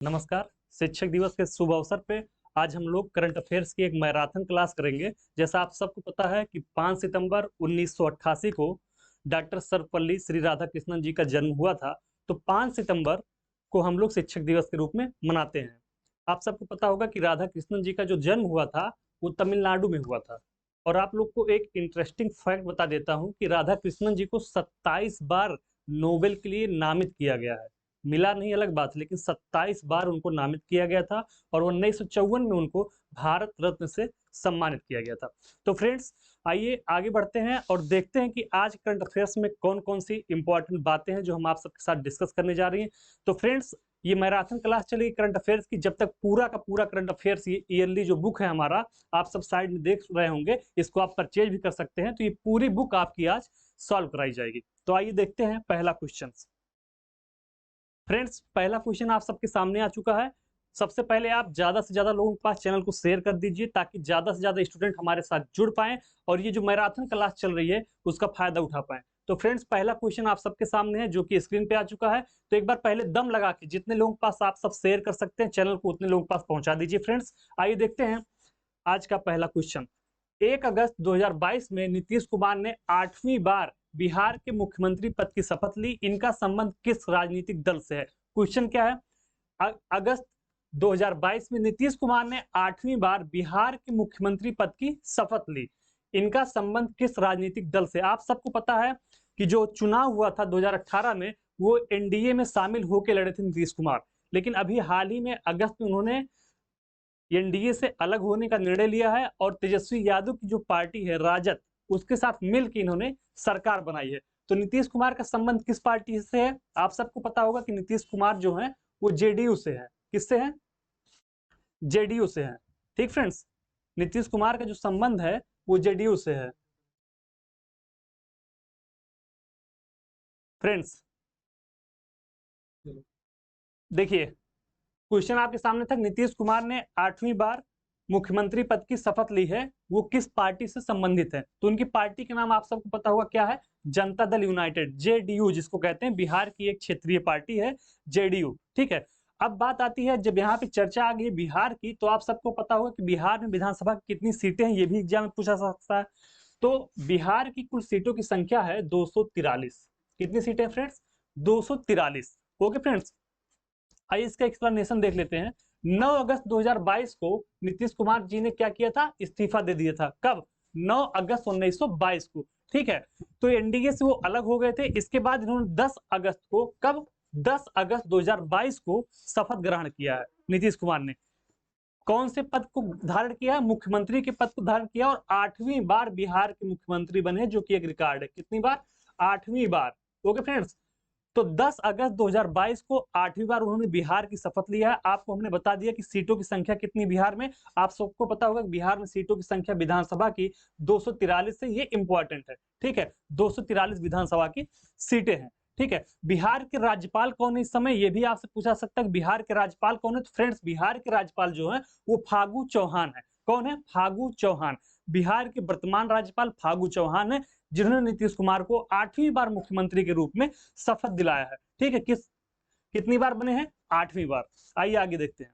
नमस्कार। शिक्षक दिवस के शुभ अवसर पे आज हम लोग करंट अफेयर्स की एक मैराथन क्लास करेंगे। जैसा आप सबको पता है कि 5 सितंबर 1988 को डॉक्टर सर्वपल्ली श्री राधाकृष्णन जी का जन्म हुआ था। तो 5 सितंबर को हम लोग शिक्षक दिवस के रूप में मनाते हैं। आप सबको पता होगा कि राधाकृष्णन जी का जो जन्म हुआ था वो तमिलनाडु में हुआ था। और आप लोग को एक इंटरेस्टिंग फैक्ट बता देता हूँ कि राधाकृष्णन जी को 27 बार नोबेल के लिए नामित किया गया है। मिला नहीं अलग बात, लेकिन 27 बार उनको नामित किया गया था और 1954 में उनको भारत रत्न से सम्मानित किया गया था। तो फ्रेंड्स, आइए आगे बढ़ते हैं और देखते हैं कि आज करंट अफेयर्स में कौन कौन सी इंपॉर्टेंट बातें हैं जो हम आप सबके साथ डिस्कस करने जा रही हैं। तो फ्रेंड्स, ये मैराथन क्लास चलेगी करंट अफेयर्स की जब तक पूरा का पूरा करंट अफेयर्स ये ईयरली जो बुक है हमारा, आप सब साइड में देख रहे होंगे, इसको आप परचेज भी कर सकते हैं। तो ये पूरी बुक आपकी आज सॉल्व कराई जाएगी। तो आइए देखते हैं पहला क्वेश्चन। फ्रेंड्स, पहला क्वेश्चन आप सबके सामने आ चुका है। सबसे पहले आप ज्यादा से ज्यादा लोगों के पास चैनल को शेयर कर दीजिए ताकि ज्यादा से ज्यादा स्टूडेंट हमारे साथ जुड़ पाएं और ये जो मैराथन क्लास चल रही है उसका फायदा उठा पाएं। तो फ्रेंड्स, पहला क्वेश्चन आप सबके सामने है जो कि स्क्रीन पे आ चुका है। तो एक बार पहले दम लगा के जितने लोगों के पास आप सब शेयर कर सकते हैं चैनल को, उतने लोगों के पास पहुंचा दीजिए। फ्रेंड्स, आइए देखते हैं आज का पहला क्वेश्चन। 1 अगस्त 2022 में नीतीश कुमार ने 8वीं बार बिहार के मुख्यमंत्री पद की शपथ ली। इनका संबंध किस राजनीतिक दल से है? क्वेश्चन क्या है? अगस्त 2022 में नीतीश कुमार ने 8वीं बार बिहार के मुख्यमंत्री पद की शपथ ली। इनका संबंध किस राजनीतिक दल से? आप सबको पता है कि जो चुनाव हुआ था 2018 में, वो एनडीए में शामिल होकर लड़े थे नीतीश कुमार, लेकिन अभी हाल ही में अगस्त में उन्होंने एनडीए से अलग होने का निर्णय लिया है और तेजस्वी यादव की जो पार्टी है राजद, उसके साथ मिलकर इन्होंने सरकार बनाई है। तो नीतीश कुमार का संबंध किस पार्टी से है? आप सबको पता होगा कि नीतीश कुमार जो है वो जेडीयू से है। किससे है? जेडीयू से है। ठीक फ्रेंड्स, नीतीश कुमार का जो संबंध है वो जेडीयू से है। फ्रेंड्स देखिए, क्वेश्चन आपके सामने था, नीतीश कुमार ने 8वीं बार मुख्यमंत्री पद की शपथ ली है, वो किस पार्टी से संबंधित है? तो उनकी पार्टी का नाम आप सबको पता होगा क्या है? जनता दल यूनाइटेड, जेडीयू जिसको कहते हैं। बिहार की एक क्षेत्रीय पार्टी है जेडीयू। ठीक है, अब बात आती है, जब यहाँ पे चर्चा आ गई बिहार की, तो आप सबको पता होगा कि बिहार में विधानसभा की कितनी सीटें हैं, ये भी एग्जाम में पूछा जा सकता है। तो बिहार की कुल सीटों की संख्या है 243। कितनी सीटें फ्रेंड्स? 243। ओके फ्रेंड्स, आइए इसका एक्सप्लेनेशन देख लेते हैं। 9 अगस्त 2022 को नीतीश कुमार जी ने क्या किया था? इस्तीफा दे दिया था। कब? 9 अगस्त 1922 को। ठीक है, तो एनडीए से वो अलग हो गए थे। इसके बाद इन्होंने 10 अगस्त को, कब? 10 अगस्त 2022 को शपथ ग्रहण किया है नीतीश कुमार ने। कौन से पद को धारण किया? मुख्यमंत्री के पद को धारण किया और 8वीं बार बिहार के मुख्यमंत्री बने, जो कि एक रिकॉर्ड है। कितनी बार? 8वीं बार। ओके फ्रेंड्स, तो 10 अगस्त 2022 को 8वीं बार उन्होंने बिहार की शपथ लिया है। आपको हमने बता दिया कि सीटों की संख्या कितनी बिहार में। आप सबको पता होगा कि बिहार में सीटों की संख्या विधानसभा की 243 है। ये इंपॉर्टेंट है। ठीक है, 243 विधानसभा की सीटें हैं। ठीक है, बिहार के राज्यपाल कौन है इस समय? ये भी आपसे पूछा सकता है कि बिहार के राज्यपाल कौन है। तो फ्रेंड्स, बिहार के राज्यपाल जो है वो फागू चौहान है। कौन है? फागू चौहान। बिहार के वर्तमान राज्यपाल फागू चौहान है, जिन्होंने नीतीश कुमार को 8वीं बार मुख्यमंत्री के रूप में शपथ दिलाया है। ठीक है, कितनी बार बने हैं? 8वीं बार। आइए आगे देखते हैं।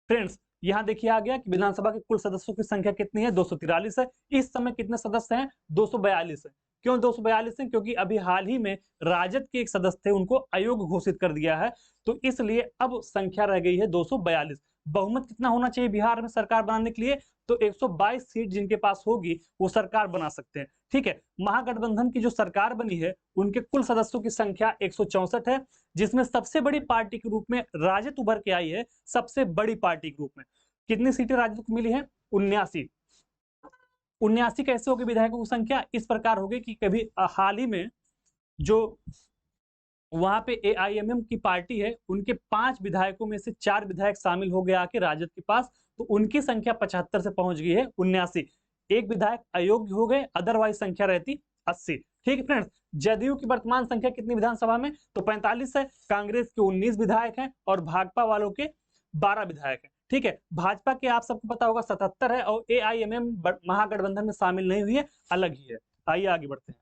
फ्रेंड्स, यहां देखिए आ गया कि विधानसभा के कुल सदस्यों की संख्या कितनी है? 243 है। इस समय कितने सदस्य हैं? 242 है। क्यों 242 है? क्योंकि अभी हाल ही में राजद के एक सदस्य थे, उनको अयोग्य घोषित कर दिया है, तो इसलिए अब संख्या रह गई है 242। बहुमत कितना होना चाहिए बिहार में सरकार बनाने के लिए? तो 122 सीट जिनके पास होगी वो सरकार बना सकते हैं। ठीक है, महागठबंधन की जो सरकार बनी है उनके कुल सदस्यों की संख्या 164 है, जिसमें सबसे बड़ी पार्टी के रूप में राजद उभर के आई है। सबसे बड़ी पार्टी के रूप में कितनी सीटें राजद को मिली है? 79। 79 कैसे होगी? विधायकों की संख्या इस प्रकार होगी कि कभी हाल ही में जो वहां पे एआईएमएम की पार्टी है, उनके 5 विधायकों में से 4 विधायक शामिल हो गए आके राजद के पास, तो उनकी संख्या 75 से पहुंच गई है 79। एक विधायक अयोग्य हो गए, अदरवाइज संख्या रहती 80। ठीक है फ्रेंड्स, जदयू की वर्तमान संख्या कितनी विधानसभा में? तो 45 है। कांग्रेस के 19 विधायक हैं और भाजपा वालों के 12 विधायक हैं। ठीक है, भाजपा के आप सबको पता होगा 77 है और एआईएमएम महागठबंधन में शामिल नहीं हुई है, अलग ही है। आइए आगे बढ़ते हैं।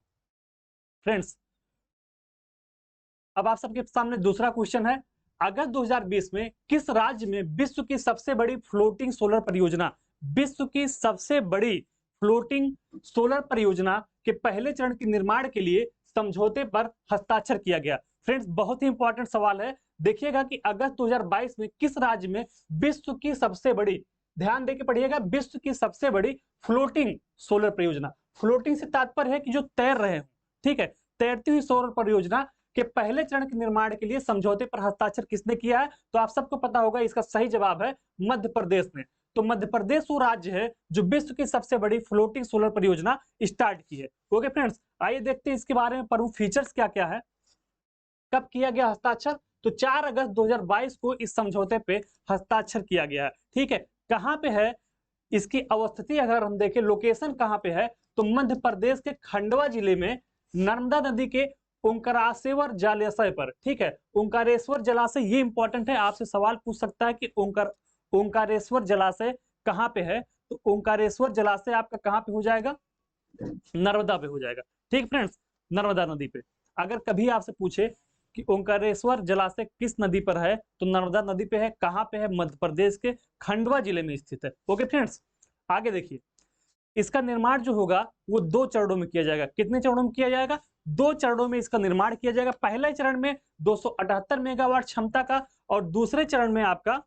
फ्रेंड्स, अब आप सबके सामने दूसरा क्वेश्चन है। अगस्त 2020 में किस राज्य में विश्व की सबसे बड़ी फ्लोटिंग सोलर परियोजना, विश्व की सबसे बड़ी फ्लोटिंग सोलर परियोजना के पहले चरण के निर्माण के लिए समझौते पर हस्ताक्षर किया गया? फ्रेंड्स, बहुत ही इंपॉर्टेंट सवाल है। देखिएगा कि अगस्त 2022 में किस राज्य में विश्व की सबसे बड़ी, ध्यान देके पढ़िएगा, विश्व की सबसे बड़ी फ्लोटिंग सोलर परियोजना। फ्लोटिंग से तात्पर्य है कि जो तैर रहे हो, ठीक है, तैरती हुई सोलर परियोजना के पहले चरण के निर्माण के लिए समझौते पर हस्ताक्षर किसने किया है? तो आप सबको पता होगा, इसका सही जवाब है मध्य प्रदेश ने। तो मध्य प्रदेश वो राज्य है जो विश्व की सबसे बड़ी फ्लोटिंग सोलर परियोजना स्टार्ट की है। ओके फ्रेंड्स, आइए देखते हैं इसके बारे में प्रमुख फीचर्स क्या क्या है, कब किया गया हस्ताक्षर। तो 4 अगस्त 2022 को इस समझौते पे हस्ताक्षर किया गया है। ठीक है, कहां पे है इसकी अवस्थिति, अगर हम देखें लोकेशन कहां पे है, तो मध्य प्रदेश के खंडवा जिले में नर्मदा नदी के ओंकारेश्वर जलाशय पर। ठीक है, ओंकारेश्वर जलाशय, ये इंपॉर्टेंट है, आपसे सवाल पूछ सकता है कि ओंकारेश्वर जलाशय कहां पे है। तो ओंकारेश्वर जलाशय आपका कहां पे हो जाएगा? नर्मदा पे हो जाएगा। ठीक फ्रेंड्स, नर्मदा नदी पे। अगर कभी आपसे पूछे कि ओंकारेश्वर जलाशय किस नदी पर है, तो नर्मदा नदी पे है। कहां पे है? मध्य प्रदेश के खंडवा जिले में स्थित है। ओके फ्रेंड्स, आगे देखिए, इसका निर्माण जो होगा वो 2 चरणों में किया जाएगा। कितने चरणों में किया जाएगा? 2 चरणों में इसका निर्माण किया जाएगा। पहले चरण में 278 मेगावाट क्षमता का, और दूसरे चरण में आपका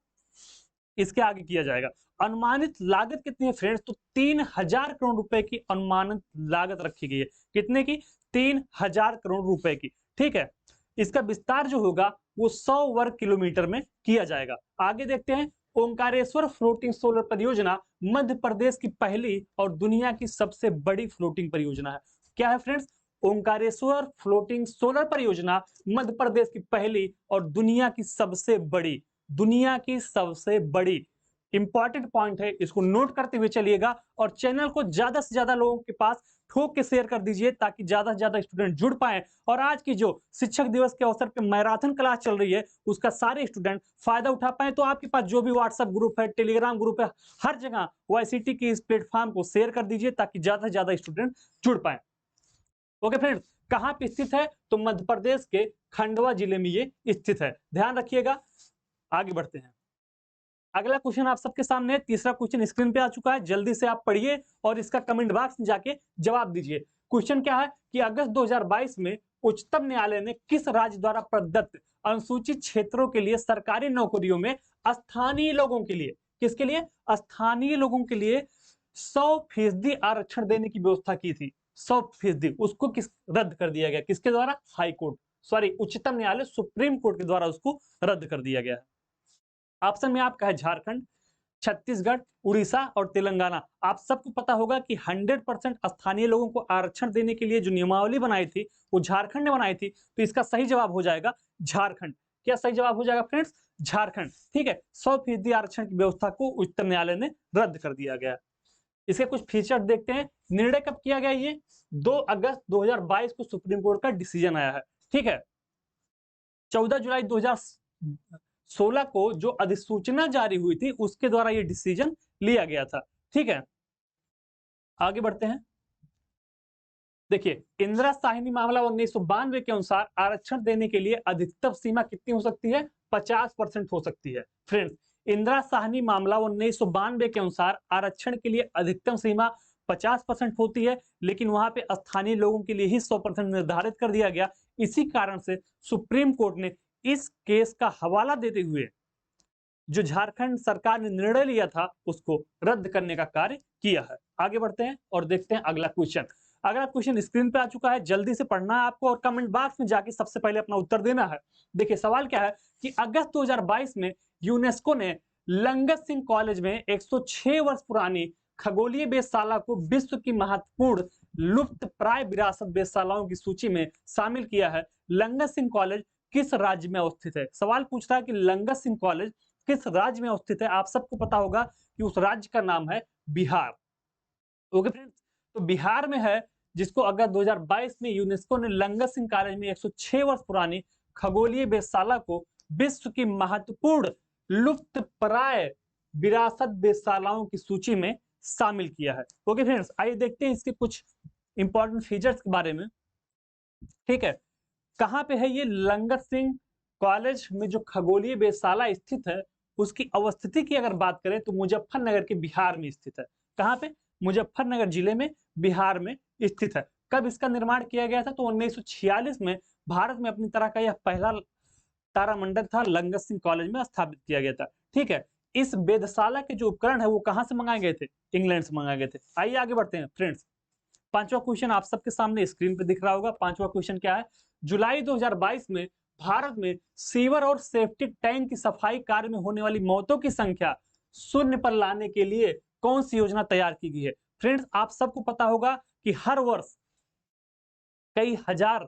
इसके आगे किया जाएगा। अनुमानित लागत कितनी है फ्रेंड्स? तो 3000 करोड़ रुपए की अनुमानित लागत रखी गई है। कितने की? 3000 करोड़ रुपए की। ठीक है, इसका विस्तार जो होगा वो 100 वर्ग किलोमीटर में किया जाएगा। आगे देखते हैं, ओंकारेश्वर फ्लोटिंग सोलर परियोजना मध्य प्रदेश की पहली और दुनिया की सबसे बड़ी फ्लोटिंग परियोजना है। क्या है फ्रेंड्स? ओंकारेश्वर फ्लोटिंग सोलर परियोजना मध्य प्रदेश की पहली और दुनिया की सबसे बड़ी इंपॉर्टेंट पॉइंट है, इसको नोट करते हुए चलिएगा। और चैनल को ज्यादा से ज्यादा लोगों के पास ठोक के शेयर कर दीजिए, ताकि ज्यादा से ज्यादा स्टूडेंट जुड़ पाए और आज की जो शिक्षक दिवस के अवसर पे मैराथन क्लास चल रही है उसका सारे स्टूडेंट फायदा उठा पाए। तो आपके पास जो भी व्हाट्सएप ग्रुप है, टेलीग्राम ग्रुप है, हर जगह वाईसीटी की इस प्लेटफॉर्म को शेयर कर दीजिए, ताकि ज्यादा से ज्यादा स्टूडेंट जुड़ पाए। ओके फ्रेंड्स, कहां पे स्थित है? तो मध्य प्रदेश के खंडवा जिले में ये स्थित है, ध्यान रखिएगा। आगे बढ़ते हैं, अगला क्वेश्चन आप सबके सामने है। तीसरा क्वेश्चन स्क्रीन पे आ चुका है, जल्दी से आप पढ़िए और इसका कमेंट बॉक्स में जाके जवाब दीजिए। क्वेश्चन क्या है कि अगस्त 2022 में उच्चतम न्यायालय ने किस राज्य द्वारा प्रदत्त अनुसूचित क्षेत्रों के लिए सरकारी नौकरियों में स्थानीय लोगों के लिए, किसके लिए? स्थानीय लोगों के लिए 100% आरक्षण देने की व्यवस्था की थी। 100%, उसको किस रद्द कर दिया गया? किसके द्वारा? हाई कोर्ट, सॉरी, उच्चतम न्यायालय सुप्रीम कोर्ट के द्वारा उसको रद्द कर दिया गया है। ऑप्शन में आपका है झारखंड, छत्तीसगढ़, उड़ीसा और तेलंगाना। आप सबको पता होगा कि 100% स्थानीय लोगों को आरक्षण देने के लिए जो नियमावली बनाई थी वो झारखंड ने बनाई थी। तो इसका सही जवाब हो जाएगा झारखंड। क्या सही जवाब हो जाएगा फ्रेंड्स? झारखंड। ठीक है, 100% आरक्षण की व्यवस्था को उच्चतम न्यायालय ने रद्द कर दिया गया। इसके कुछ फीचर्स देखते हैं। निर्णय कब किया गया? ये 2 अगस्त 2022 को सुप्रीम कोर्ट का डिसीजन आया है। ठीक है, 14 जुलाई 2016 को जो अधिसूचना जारी हुई थी उसके द्वारा ये डिसीजन लिया गया था। ठीक है, आगे बढ़ते हैं। देखिए, इंदिरा साहनी मामला 1992 के अनुसार आरक्षण देने के लिए अधिकतम सीमा कितनी हो सकती है? 50% हो सकती है। फ्रेंड्स, इंदिरा साहनी मामला 1992 के अनुसार आरक्षण के लिए अधिकतम सीमा 50% होती है, लेकिन वहां पे स्थानीय लोगों के लिए ही 100% निर्धारित कर दिया गया। इसी कारण से सुप्रीम कोर्ट ने इस केस का हवाला देते हुए जो झारखंड सरकार ने निर्णय लिया था उसको रद्द करने का कार्य किया है। आगे बढ़ते हैं और देखते हैं अगला क्वेश्चन। अगला क्वेश्चन स्क्रीन पे आ चुका है, जल्दी से पढ़ना है आपको और कमेंट बॉक्स में जाके सबसे पहले अपना उत्तर देना है। देखिए, सवाल क्या है कि अगस्त 2022 में यूनेस्को ने लंगत सिंह कॉलेज में 106 वर्ष पुरानी खगोलीय वेधशाला को विश्व की महत्वपूर्ण लुप्त प्राय विरासत वेधशालाओं की सूची में शामिल किया है। लंगत सिंह कॉलेज किस राज्य में अवस्थित है? सवाल पूछ रहा है कि लंगत सिंह कॉलेज किस राज्य में अवस्थित है। आप सबको पता होगा कि उस राज्य का नाम है बिहार। ओके फ्रेंड्स, तो बिहार में है, जिसको अगस्त 2022 में यूनेस्को ने लंगत सिंह कॉलेज में 106 वर्ष पुरानी खगोलीय वेधशाला को विश्व की महत्वपूर्ण लुप्त प्राय विरासत वेधशालाओं की सूची में शामिल किया है। ओके फ्रेंड्स, आइए देखते हैं इसके कुछ इंपॉर्टेंट फीचर्स के बारे में। ठीक है, कहां पे है ये लंगत सिंह कॉलेज में जो खगोलीय वेधशाला स्थित है उसकी अवस्थिति की अगर बात करें तो मुजफ्फरनगर के बिहार में स्थित है। कहाँ पे? मुजफ्फरनगर जिले में, बिहार में स्थित है। कब इसका निर्माण किया गया था? तो 1946 में भारत में अपनी तरह का यह पहला तारामंडल था, लंगत सिंह कॉलेज में स्थापित किया गया था। ठीक है, इस वेधशाला के जो उपकरण है वो कहाँ से मंगाए गए थे? इंग्लैंड से मंगाए गए थे। आइए आगे बढ़ते हैं फ्रेंड्स। पांचवा क्वेश्चन आप सबके सामने स्क्रीन पे दिख रहा होगा। पांचवा क्वेश्चन क्या है? जुलाई 2022 में भारत में सीवर और सेफ्टी टैंक की सफाई कार्य में होने वाली मौतों की संख्या शून्य पर लाने के लिए कौन सी योजना तैयार की गई है? फ्रेंड्स, आप सबको पता होगा कि हर वर्ष कई हजार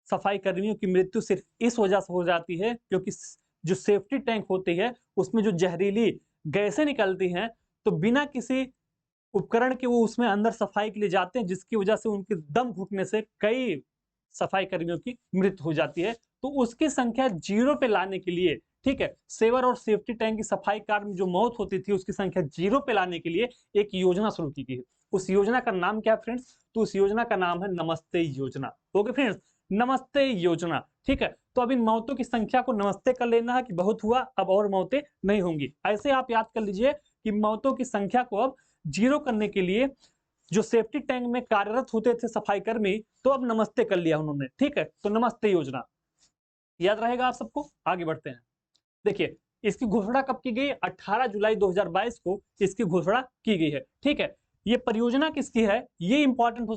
सफाई कर्मियों की मृत्यु सिर्फ इस वजह से हो जाती है क्योंकि जो सेफ्टी टैंक होती है उसमें जो जहरीली गैसें निकलती हैं, तो बिना किसी उपकरण के वो उसमें अंदर सफाई के लिए जाते हैं, जिसकी वजह से उनके दम घुटने से कई सफाई कर्मियों की मृत्यु हो जाती है। तो उसकी संख्या 0 पे लाने के लिए, ठीक है, सेवर और सेफ्टी टैंक की सफाई कार्य में जो मौत होती थी उसकी संख्या 0 पे लाने के लिए एक योजना शुरू की गई है। उस योजना का नाम क्या है फ्रेंड्स? तो उस योजना का नाम है नमस्ते योजना। ओके फ्रेंड्स, नमस्ते योजना। ठीक है, तो अब इन मौतों की संख्या को नमस्ते कर लेना है कि बहुत हुआ, अब और मौतें नहीं होंगी। ऐसे आप याद कर लीजिए कि मौतों की संख्या को अब 0 करने के लिए जो सेफ्टी टैंक में कार्यरत होते थे सफाई कर्मी, तो अब नमस्ते कर लिया उन्होंने। ठीक है, तो नमस्ते योजना याद रहेगा आप सबको। आगे बढ़ते हैं। देखिए, इसकी घोषणा कब की गई? 18 जुलाई 2022 को इसकी घोषणा की गई है। ठीक है, ये परियोजना किसकी है? ये इंपॉर्टेंट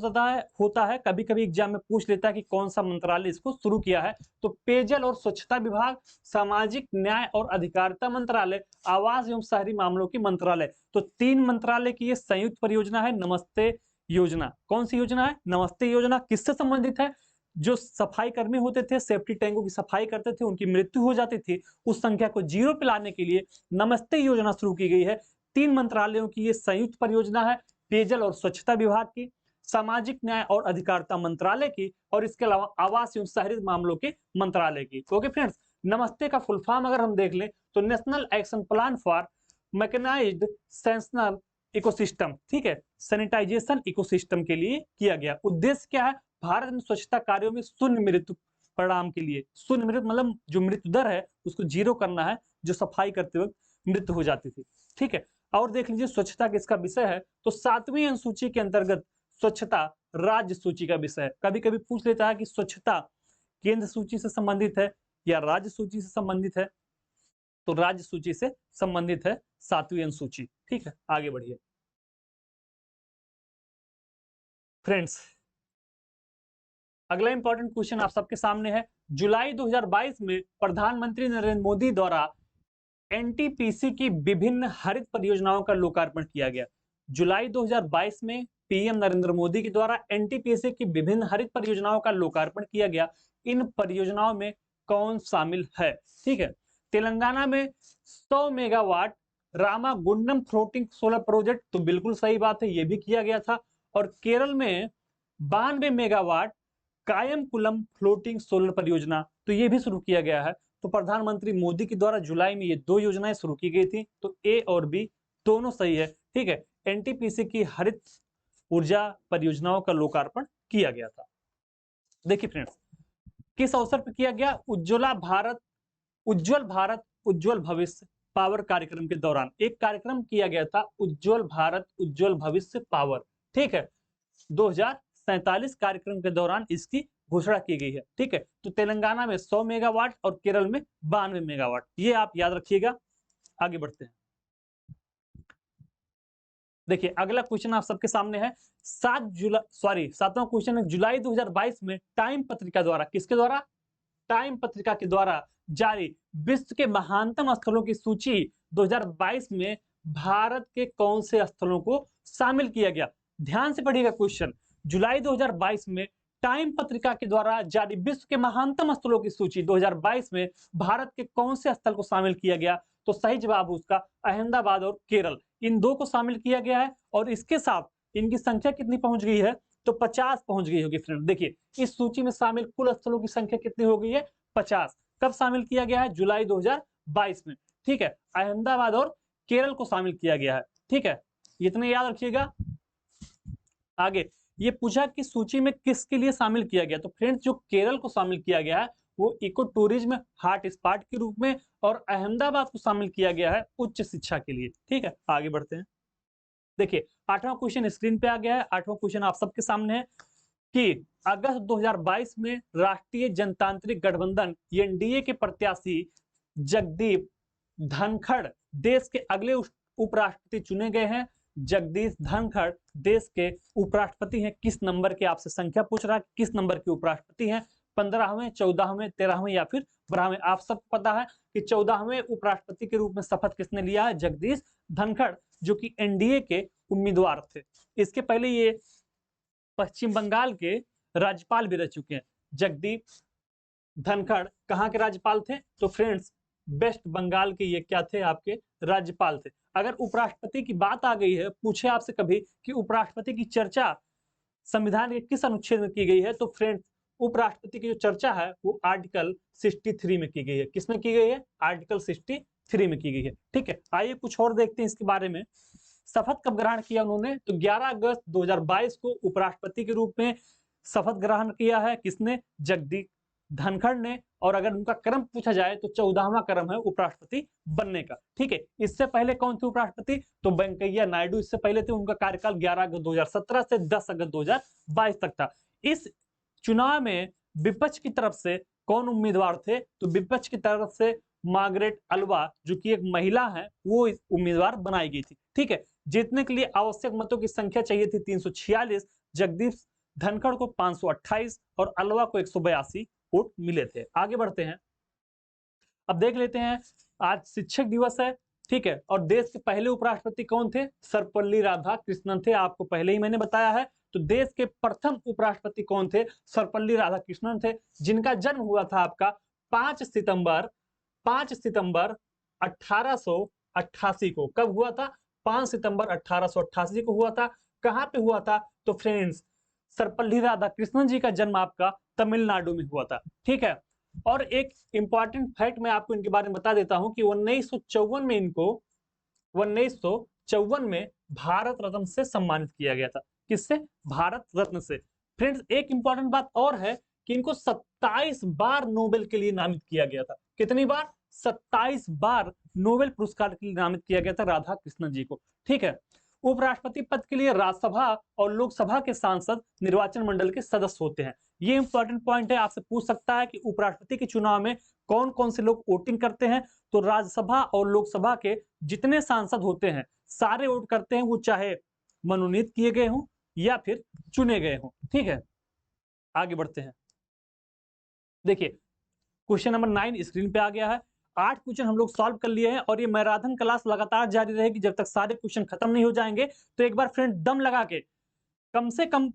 होता है कभी कभी एग्जाम में पूछ लेता है कि कौन सा मंत्रालय इसको शुरू किया है। तो पेयजल और स्वच्छता विभाग, सामाजिक न्याय और अधिकारिता मंत्रालय, आवास एवं शहरी मामलों की मंत्रालय, तो 3 मंत्रालय की ये संयुक्त परियोजना है नमस्ते योजना। कौन सी योजना है? नमस्ते योजना। किससे संबंधित है? जो सफाई कर्मी होते थे, सेफ्टी टैंकों की सफाई करते थे, उनकी मृत्यु हो जाती थी, उस संख्या को 0 पे लाने के लिए नमस्ते योजना शुरू की गई है। 3 मंत्रालयों की ये संयुक्त परियोजना है, पेयजल और स्वच्छता विभाग की, सामाजिक न्याय और अधिकारिता मंत्रालय की, और इसके अलावा आवास एवं शहरी मामलों के मंत्रालय की। ओके फ्रेंड्स, नमस्ते का फुल फॉर्म अगर हम देख लें तो national action plan for mechanized सेंसनल इकोसिस्टम, ठीक है, सैनिटाइजेशन इकोसिस्टम के लिए किया गया। उद्देश्य क्या है? भारत में स्वच्छता कार्यों में शून्य मृत्यु परिणाम के लिए, शून्य मृत्यु मतलब जो मृत्यु दर है उसको 0 करना है, जो सफाई करते वक्त मृत्यु हो जाती थी। ठीक है, और देख लीजिए स्वच्छता किसका विषय है? तो 7वीं अनुसूची के अंतर्गत स्वच्छता राज्य सूची का विषय है। कभी कभी पूछ लेता है कि स्वच्छता केंद्र सूची से संबंधित है या राज्य सूची से संबंधित है, तो राज्य सूची से संबंधित है 7वीं अनुसूची। ठीक है, आगे बढ़िए फ्रेंड्स। अगला इंपॉर्टेंट क्वेश्चन आप सबके सामने है। जुलाई 2022 में प्रधानमंत्री नरेंद्र मोदी द्वारा एनटीपीसी की विभिन्न हरित परियोजनाओं का लोकार्पण किया गया। जुलाई 2022 में पीएम नरेंद्र मोदी के द्वारा एनटीपीसी की विभिन्न हरित परियोजनाओं का लोकार्पण किया गया। इन परियोजनाओं में कौन शामिल है? ठीक है, तेलंगाना में 100 megawatt Ramagundam floating solar project, तो बिल्कुल सही बात है, यह भी किया गया था। और केरल में 92 मेगावाट कायमकुलम फ्लोटिंग सोलर परियोजना, तो ये भी शुरू किया गया है। तो प्रधानमंत्री मोदी के द्वारा जुलाई में ये 2 योजनाएं शुरू की गई थी, तो ए और बी दोनों सही है। ठीक है, एनटीपीसी की हरित ऊर्जा परियोजनाओं का लोकार्पण किया गया था। देखिए फ्रेंड्स, किस अवसर पर किया गया? उज्जवल भारत उज्जवल भविष्य पावर कार्यक्रम के दौरान एक कार्यक्रम किया गया था, उज्जवल भारत उज्जवल भविष्य पावर। ठीक है, 2047 कार्यक्रम के दौरान इसकी घोषणा की गई है। ठीक है, तो तेलंगाना में 100 मेगावाट और केरल में 92 मेगावाट, ये आप याद रखिएगा। आगे बढ़ते हैं। देखिए, अगला क्वेश्चन आप सबके सामने है। 7वां क्वेश्चन है, जुलाई 2022 में टाइम पत्रिका द्वारा, किसके द्वारा? टाइम पत्रिका के द्वारा जारी विश्व के महानतम स्थलों की सूची 2022 में भारत के कौन से स्थलों को शामिल किया गया? ध्यान से पढ़िएगा क्वेश्चन। जुलाई 2022 में टाइम पत्रिका के द्वारा जारी विश्व के महानतम स्थलों की सूची 2022 में भारत के कौन से स्थल को शामिल किया गया? तो सही जवाब उसका अहमदाबाद और केरल, इन 2 को शामिल किया गया है। और इसके साथ इनकी संख्या कितनी पहुंच गई है? तो 50 पहुंच गई होगी फ्रेंड। देखिए, इस सूची में शामिल कुल स्थलों की संख्या कितनी हो गई है? 50। कब शामिल किया गया है? जुलाई 2022 में। ठीक है, अहमदाबाद और केरल को शामिल किया गया है। ठीक है, इतने याद रखिएगा। आगे ये पूछा कि सूची में किसके लिए शामिल किया गया, तो फ्रेंड्स जो केरल को शामिल किया गया है वो इको टूरिज्म हॉट स्पॉट के रूप में, और अहमदाबाद को शामिल किया गया है उच्च शिक्षा के लिए। ठीक है, आगे बढ़ते हैं। देखिए 8वां क्वेश्चन स्क्रीन पे आ गया है। 8वां क्वेश्चन आप सबके सामने है कि अगस्त 2022 में राष्ट्रीय जनतांत्रिक गठबंधन एनडीए के प्रत्याशी जगदीप धनखड़ देश के अगले उपराष्ट्रपति चुने गए हैं। जगदीश धनखड़ देश के उपराष्ट्रपति हैं। किस नंबर के, आपसे संख्या पूछ रहा है, किस नंबर के उपराष्ट्रपति हैं? 15वें, 14वें, 13वें या फिर 12वें? आप सबको पता है कि 14वें उपराष्ट्रपति के रूप में शपथ किसने लिया है? जगदीश धनखड़, जो कि एनडीए के उम्मीदवार थे। इसके पहले ये पश्चिम बंगाल के राज्यपाल भी रह चुके हैं। जगदीप धनखड़ कहाँ के राज्यपाल थे? तो फ्रेंड्स वेस्ट बंगाल के ये क्या थे? आपके राज्यपाल थे। अगर उपराष्ट्रपति की बात आ गई है, पूछे आपसे कभी कि उपराष्ट्रपति की चर्चा संविधान के किस अनुच्छेद में की गई है, तो फ्रेंड्स उपराष्ट्रपति की जो चर्चा है वो आर्टिकल 63 में की गई है। किसमें की गई है? आर्टिकल 63 में की गई है। ठीक है, आइए कुछ और देखते हैं इसके बारे में। शपथ कब ग्रहण किया उन्होंने? तो 11 अगस्त 2022 को उपराष्ट्रपति के रूप में शपथ ग्रहण किया है। किसने? जगदीप धनखड़ ने। और अगर उनका क्रम पूछा जाए तो 14वां क्रम है उपराष्ट्रपति बनने का। ठीक है, इससे पहले कौन थे उपराष्ट्रपति? तो वेंकैया नायडू इससे पहले थे। उनका कार्यकाल 11 अगस्त 2017 से 10 अगस्त 2022 तक था। इस चुनाव में विपक्ष की तरफ से कौन उम्मीदवार थे? तो विपक्ष की तरफ से मार्गरेट अल्वा, जो कि एक महिला है, वो उम्मीदवार बनाई गई थी। ठीक है, जीतने के लिए आवश्यक मतों की संख्या चाहिए थी 346। जगदीप धनखड़ को 528 और अल्वा को 182 वोट मिले थे। आगे बढ़ते हैं, अब देख लेते हैं। आज शिक्षक दिवस है। ठीक है, और देश के पहले उपराष्ट्रपति कौन थे? सर्वपल्ली राधाकृष्णन थे। आपको पहले ही मैंने बताया है। तो देश के प्रथम उपराष्ट्रपति कौन थे? सर्वपल्ली राधाकृष्णन थे, जिनका जन्म हुआ था आपका 5 सितंबर 1888 को। कब हुआ था? 5 सितंबर 1888 को हुआ था। कहां पे हुआ था? तो फ्रेंड्स सर्वपल्ली राधाकृष्णन जी का जन्म आपका तमिलनाडु में हुआ था। ठीक है, और एक इंपॉर्टेंट फैक्ट मैं आपको इनके बारे में बता देता हूं कि 1954 में भारत रत्न से सम्मानित किया गया था। किससे? भारत रत्न से। फ्रेंड्स एक इंपॉर्टेंट बात और है कि इनको 27 बार नोबेल के लिए नामित किया गया था। कितनी बार? 27 बार नोबेल पुरस्कार के लिए नामित किया गया था राधा कृष्णन जी को। ठीक है, उपराष्ट्रपति पद के लिए राज्यसभा और लोकसभा के सांसद निर्वाचन मंडल के सदस्य होते हैं। ये इंपॉर्टेंट पॉइंट है, आपसे पूछ सकता है कि उपराष्ट्रपति के चुनाव में कौन कौन से लोग वोटिंग करते हैं? तो राज्यसभा और लोकसभा के जितने सांसद होते हैं सारे वोट करते हैं, वो चाहे मनोनीत किए गए हों या फिर चुने गए हों। ठीक है, आगे बढ़ते हैं। देखिए क्वेश्चन नंबर 9 स्क्रीन पे आ गया है। 8 क्वेश्चन हम लोग सॉल्व कर लिए हैं और ये मैराथन क्लास लगातार जारी रहेगी जब तक सारे क्वेश्चन खत्म नहीं हो जाएंगे। तो एक बार फ्रेंड दम लगा के कम से कम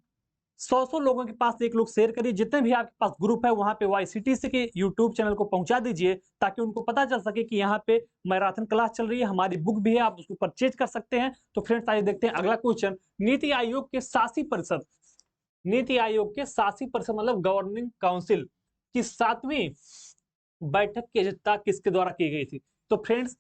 100 लोगों के पास एक लोग शेयर करिए। जितने भी आपके पास ग्रुप है वहां पे YCTC के यूट्यूब चैनल को पहुंचा दीजिए, ताकि उनको पता चल सके कि यहाँ पे मैराथन क्लास चल रही है। हमारी बुक भी है, आप उसको परचेज कर सकते हैं। तो फ्रेंड्स आइए देखते हैं अगला क्वेश्चन। नीति आयोग के शासी परिषद, नीति आयोग के शासी परिषद मतलब गवर्निंग काउंसिल की 7वीं बैठक की अध्यक्षता किसके द्वारा की गई थी? तो फ्रेंड्स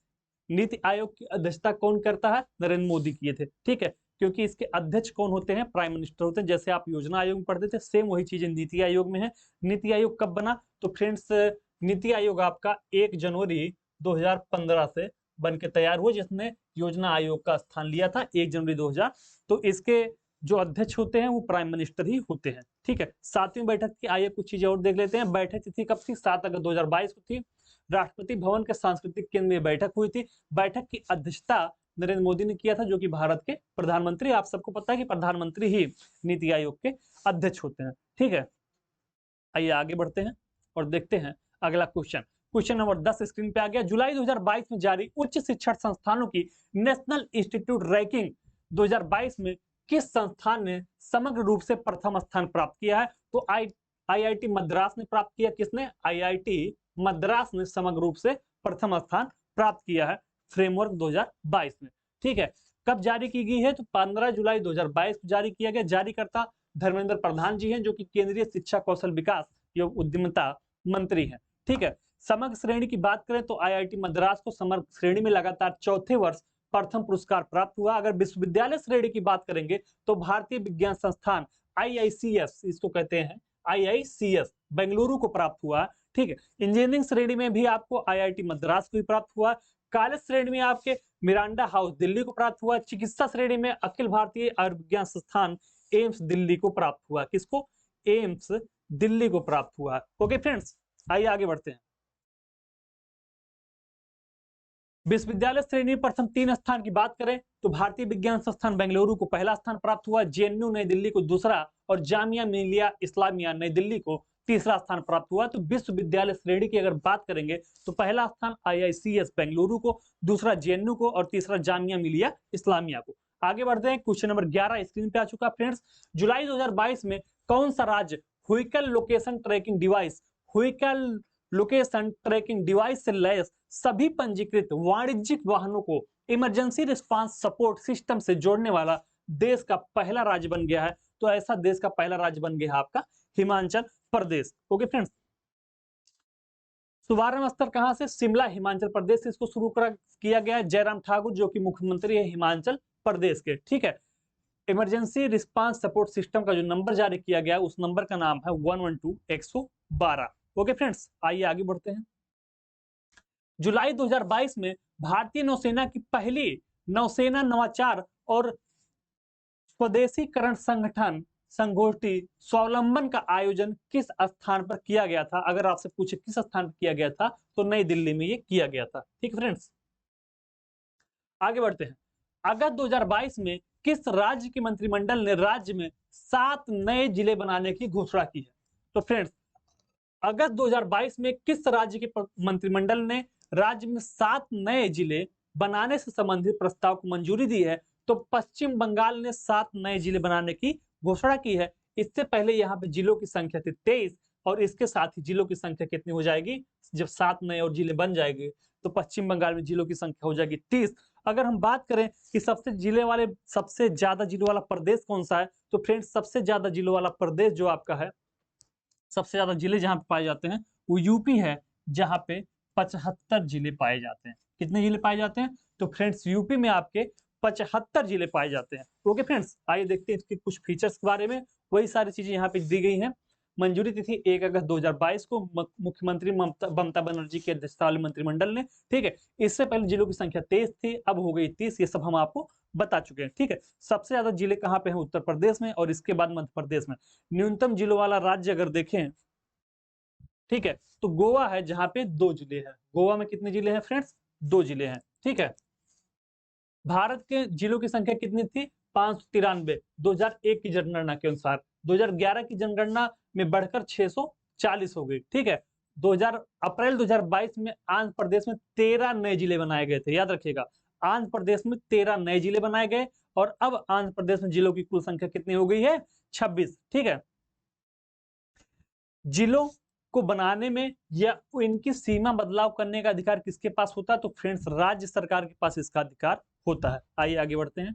नीति आयोग की अध्यक्षता कौन करता है? नरेंद्र मोदी किए थे। ठीक है, क्योंकि इसके अध्यक्ष कौन होते हैं? प्राइम मिनिस्टर होते हैं। जैसे आप योजना आयोग में पढ़ते थे, सेम वही चीज नीति आयोग में है। नीति आयोग कब बना? तो फ्रेंड्स नीति आयोग आपका 1 जनवरी 2015 से बन के तैयार हुआ, जिसने योजना आयोग का स्थान लिया था 1 जनवरी 2000। तो इसके जो अध्यक्ष होते हैं वो प्राइम मिनिस्टर ही होते हैं। ठीक है, 7वीं बैठक की आइए कुछ चीजें और देख लेते हैं। बैठक तिथि कब थी? 7 अगस्त 2022 को थी। राष्ट्रपति भवन के सांस्कृतिक केंद्र में बैठक हुई थी। बैठक की अध्यक्षता नरेंद्र मोदी ने किया था, जो कि भारत के प्रधानमंत्री। आप सबको पता है कि प्रधानमंत्री ही नीति आयोग के अध्यक्ष होते हैं। ठीक है, आइए आगे बढ़ते हैं और देखते हैं अगला क्वेश्चन। क्वेश्चन नंबर 10 स्क्रीन पे आ गया। जुलाई 2022 में जारी उच्च शिक्षण संस्थानों की नेशनल इंस्टीट्यूट रैंकिंग 2022 में किस संस्थान ने समग्र रूप से प्रथम स्थान प्राप्त किया है? तो IIT मद्रास ने प्राप्त किया। किसने? IIT मद्रास ने समग्र रूप से प्रथम स्थान प्राप्त किया है फ्रेमवर्क 2022 में। ठीक है, कब जारी की गई है? तो 15 जुलाई 2022 को जारी किया गया। जारीकर्ता धर्मेंद्र प्रधान जी हैं, जो कि केंद्रीय शिक्षा कौशल विकास एवं उद्यमिता मंत्री हैं। ठीक है, समग्र श्रेणी की बात करें तो IIT मद्रास को समग्र श्रेणी में लगातार चौथे वर्ष प्रथम पुरस्कार प्राप्त हुआ। अगर विश्वविद्यालय श्रेणी की बात करेंगे तो भारतीय विज्ञान संस्थान IICS, इसको कहते हैं IICS, बेंगलुरु को प्राप्त हुआ। ठीक है। इंजीनियरिंग श्रेणी में भी आपको IIT मद्रास को भी प्राप्त हुआ। कॉलेज श्रेणी में आपके मिरांडा हाउस दिल्ली को प्राप्त हुआ। चिकित्सा श्रेणी में अखिल भारतीय आयुर्विज्ञान संस्थान एम्स दिल्ली को प्राप्त हुआ। किसको? एम्स दिल्ली को प्राप्त हुआ। ओके फ्रेंड्स, आइए आगे बढ़ते हैं। विश्वविद्यालय श्रेणी में प्रथम 3 स्थान की बात करें तो भारतीय विज्ञान संस्थान बेंगलुरु को पहला स्थान प्राप्त हुआ, JNU नई दिल्ली को दूसरा और जामिया मिलिया इस्लामिया नई दिल्ली को तीसरा स्थान प्राप्त हुआ। तो विश्वविद्यालय श्रेणी की अगर बात करेंगे तो पहला स्थान IICS बेंगलुरु को, दूसरा JNU को और तीसरा जामिया मिलिया इस्लामिया को। आगे बढ़ते हैं, क्वेश्चन नंबर 11 स्क्रीन पे आ चुका फ्रेंड्स। जुलाई 2022 में कौन सा राज्य व्हीकल लोकेशन ट्रैकिंग डिवाइस से लैस सभी पंजीकृत वाणिज्यिक वाहनों को इमरजेंसी रिस्पांस सपोर्ट सिस्टम से जोड़ने वाला देश का पहला राज्य बन गया है? तो ऐसा देश का पहला राज्य बन गया है आपका हिमाचल प्रदेश। ओके फ्रेंड्स, शुभारंभ स्तर कहां से? शिमला हिमाचल प्रदेश से इसको शुरू किया गया है। जयराम ठाकुर जो कि मुख्यमंत्री है हिमाचल प्रदेश के, ठीक है। इमरजेंसी रिस्पांस सपोर्ट सिस्टम का जो नंबर जारी किया गया उस नंबर का नाम है 112-112। ओके फ्रेंड्स, आइए आगे बढ़ते हैं। जुलाई 2022 में भारतीय नौसेना की पहली नौसेना नवाचार और स्वदेशीकरण संगठन संगोष्ठी स्वावलंबन का आयोजन किस स्थान पर किया गया था? अगर आपसे पूछे किस स्थान पर किया गया था तो नई दिल्ली में ये किया गया था। ठीक फ्रेंड्स, आगे बढ़ते हैं। अगस्त 2022 में किस राज्य के मंत्रिमंडल ने राज्य में 7 नए जिले बनाने की घोषणा की है? तो फ्रेंड्स, अगस्त 2022 में किस राज्य के मंत्रिमंडल ने राज्य में 7 नए जिले बनाने से संबंधित प्रस्ताव को मंजूरी दी है? तो पश्चिम बंगाल ने 7 नए जिले बनाने की घोषणा की है। इससे पहले यहाँ पे जिलों की संख्या थी 23 और इसके साथ ही जिलों की संख्या कितनी हो जाएगी? जब 7 नए और जिले बन जाएंगे तो पश्चिम बंगाल में जिलों की संख्या हो जाएगी 30। अगर हम बात करें कि सबसे ज्यादा जिलों वाला प्रदेश कौन सा है, तो फ्रेंड्स सबसे ज्यादा जिलों वाला प्रदेश जो आपका है, सबसे ज्यादा जिले जहां पे पाए जाते हैं वो यूपी है, जहां पे 75 जिले पाए जाते हैं। कितने जिले पाए जाते हैं? तो फ्रेंड्स यूपी में आपके 75 जिले पाए जाते हैं। ओके फ्रेंड्स, आइए देखते हैं इसके कुछ फीचर्स के बारे में। वही सारी चीजें यहाँ पे दी गई हैं। मंजूरी तिथि 1 अगस्त 2022 को मुख्यमंत्री ममता बनर्जी की अध्यक्षता वाले मंत्रिमंडल ने, ठीक है। इससे पहले जिलों की संख्या 23 थी, अब हो गई 30। ये सब हम आपको बता चुके हैं, ठीक है। सबसे ज्यादा जिले कहाँ पे हैं? उत्तर प्रदेश में, और इसके बाद मध्य प्रदेश में। न्यूनतम जिलों वाला राज्य अगर देखें, ठीक है, तो गोवा है जहां पे 2 जिले हैं। गोवा में कितने जिले हैं फ्रेंड्स? 2 जिले हैं, ठीक है। भारत के जिलों की संख्या कितनी थी? 593 2001 की जनगणना के अनुसार। 2011 की जनगणना में बढ़कर 640 हो गई, ठीक है। अप्रैल 2022 में आंध्र प्रदेश में 13 नए जिले बनाए गए थे। याद रखिएगा, आंध्र प्रदेश में 13 नए जिले बनाए गए और अब आंध्र प्रदेश में जिलों की कुल संख्या कितनी हो गई है? 26, ठीक है। जिलों को बनाने में या इनकी सीमा बदलाव करने का अधिकार किसके पास होता है? तो फ्रेंड्स राज्य सरकार के पास इसका अधिकार होता है। आइए आगे बढ़ते हैं।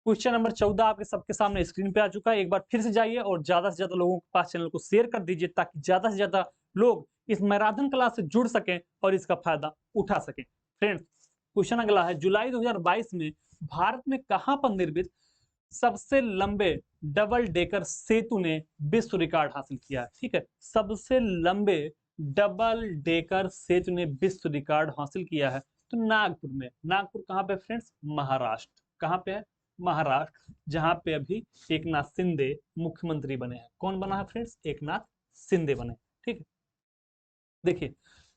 क्वेश्चन नंबर 14 आपके सबके सामने स्क्रीन पे आ चुका है। एक बार फिर से जाइए और ज्यादा से ज्यादा लोगों के पास चैनल को शेयर कर दीजिए ताकि ज्यादा से ज्यादा लोग इस मैराथन क्लास से जुड़ सकें और इसका फायदा उठा सकें। फ्रेंड्स, क्वेश्चन अगला है, जुलाई 2022 में भारत में कहां पर निर्मित सबसे लंबे डबल डेकर सेतु ने विश्व रिकॉर्ड हासिल किया है? ठीक है, सबसे लंबे डबल डेकर सेतु ने विश्व रिकॉर्ड हासिल किया है तो नागपुर में। नागपुर कहां पे फ्रेंड्स? महाराष्ट्र। कहां पे है? महाराष्ट्र, जहां पे अभी एकनाथ शिंदे मुख्यमंत्री बने हैं। कौन बना है फ्रेंड्स? एकनाथ शिंदे बने, ठीक है। देखिए,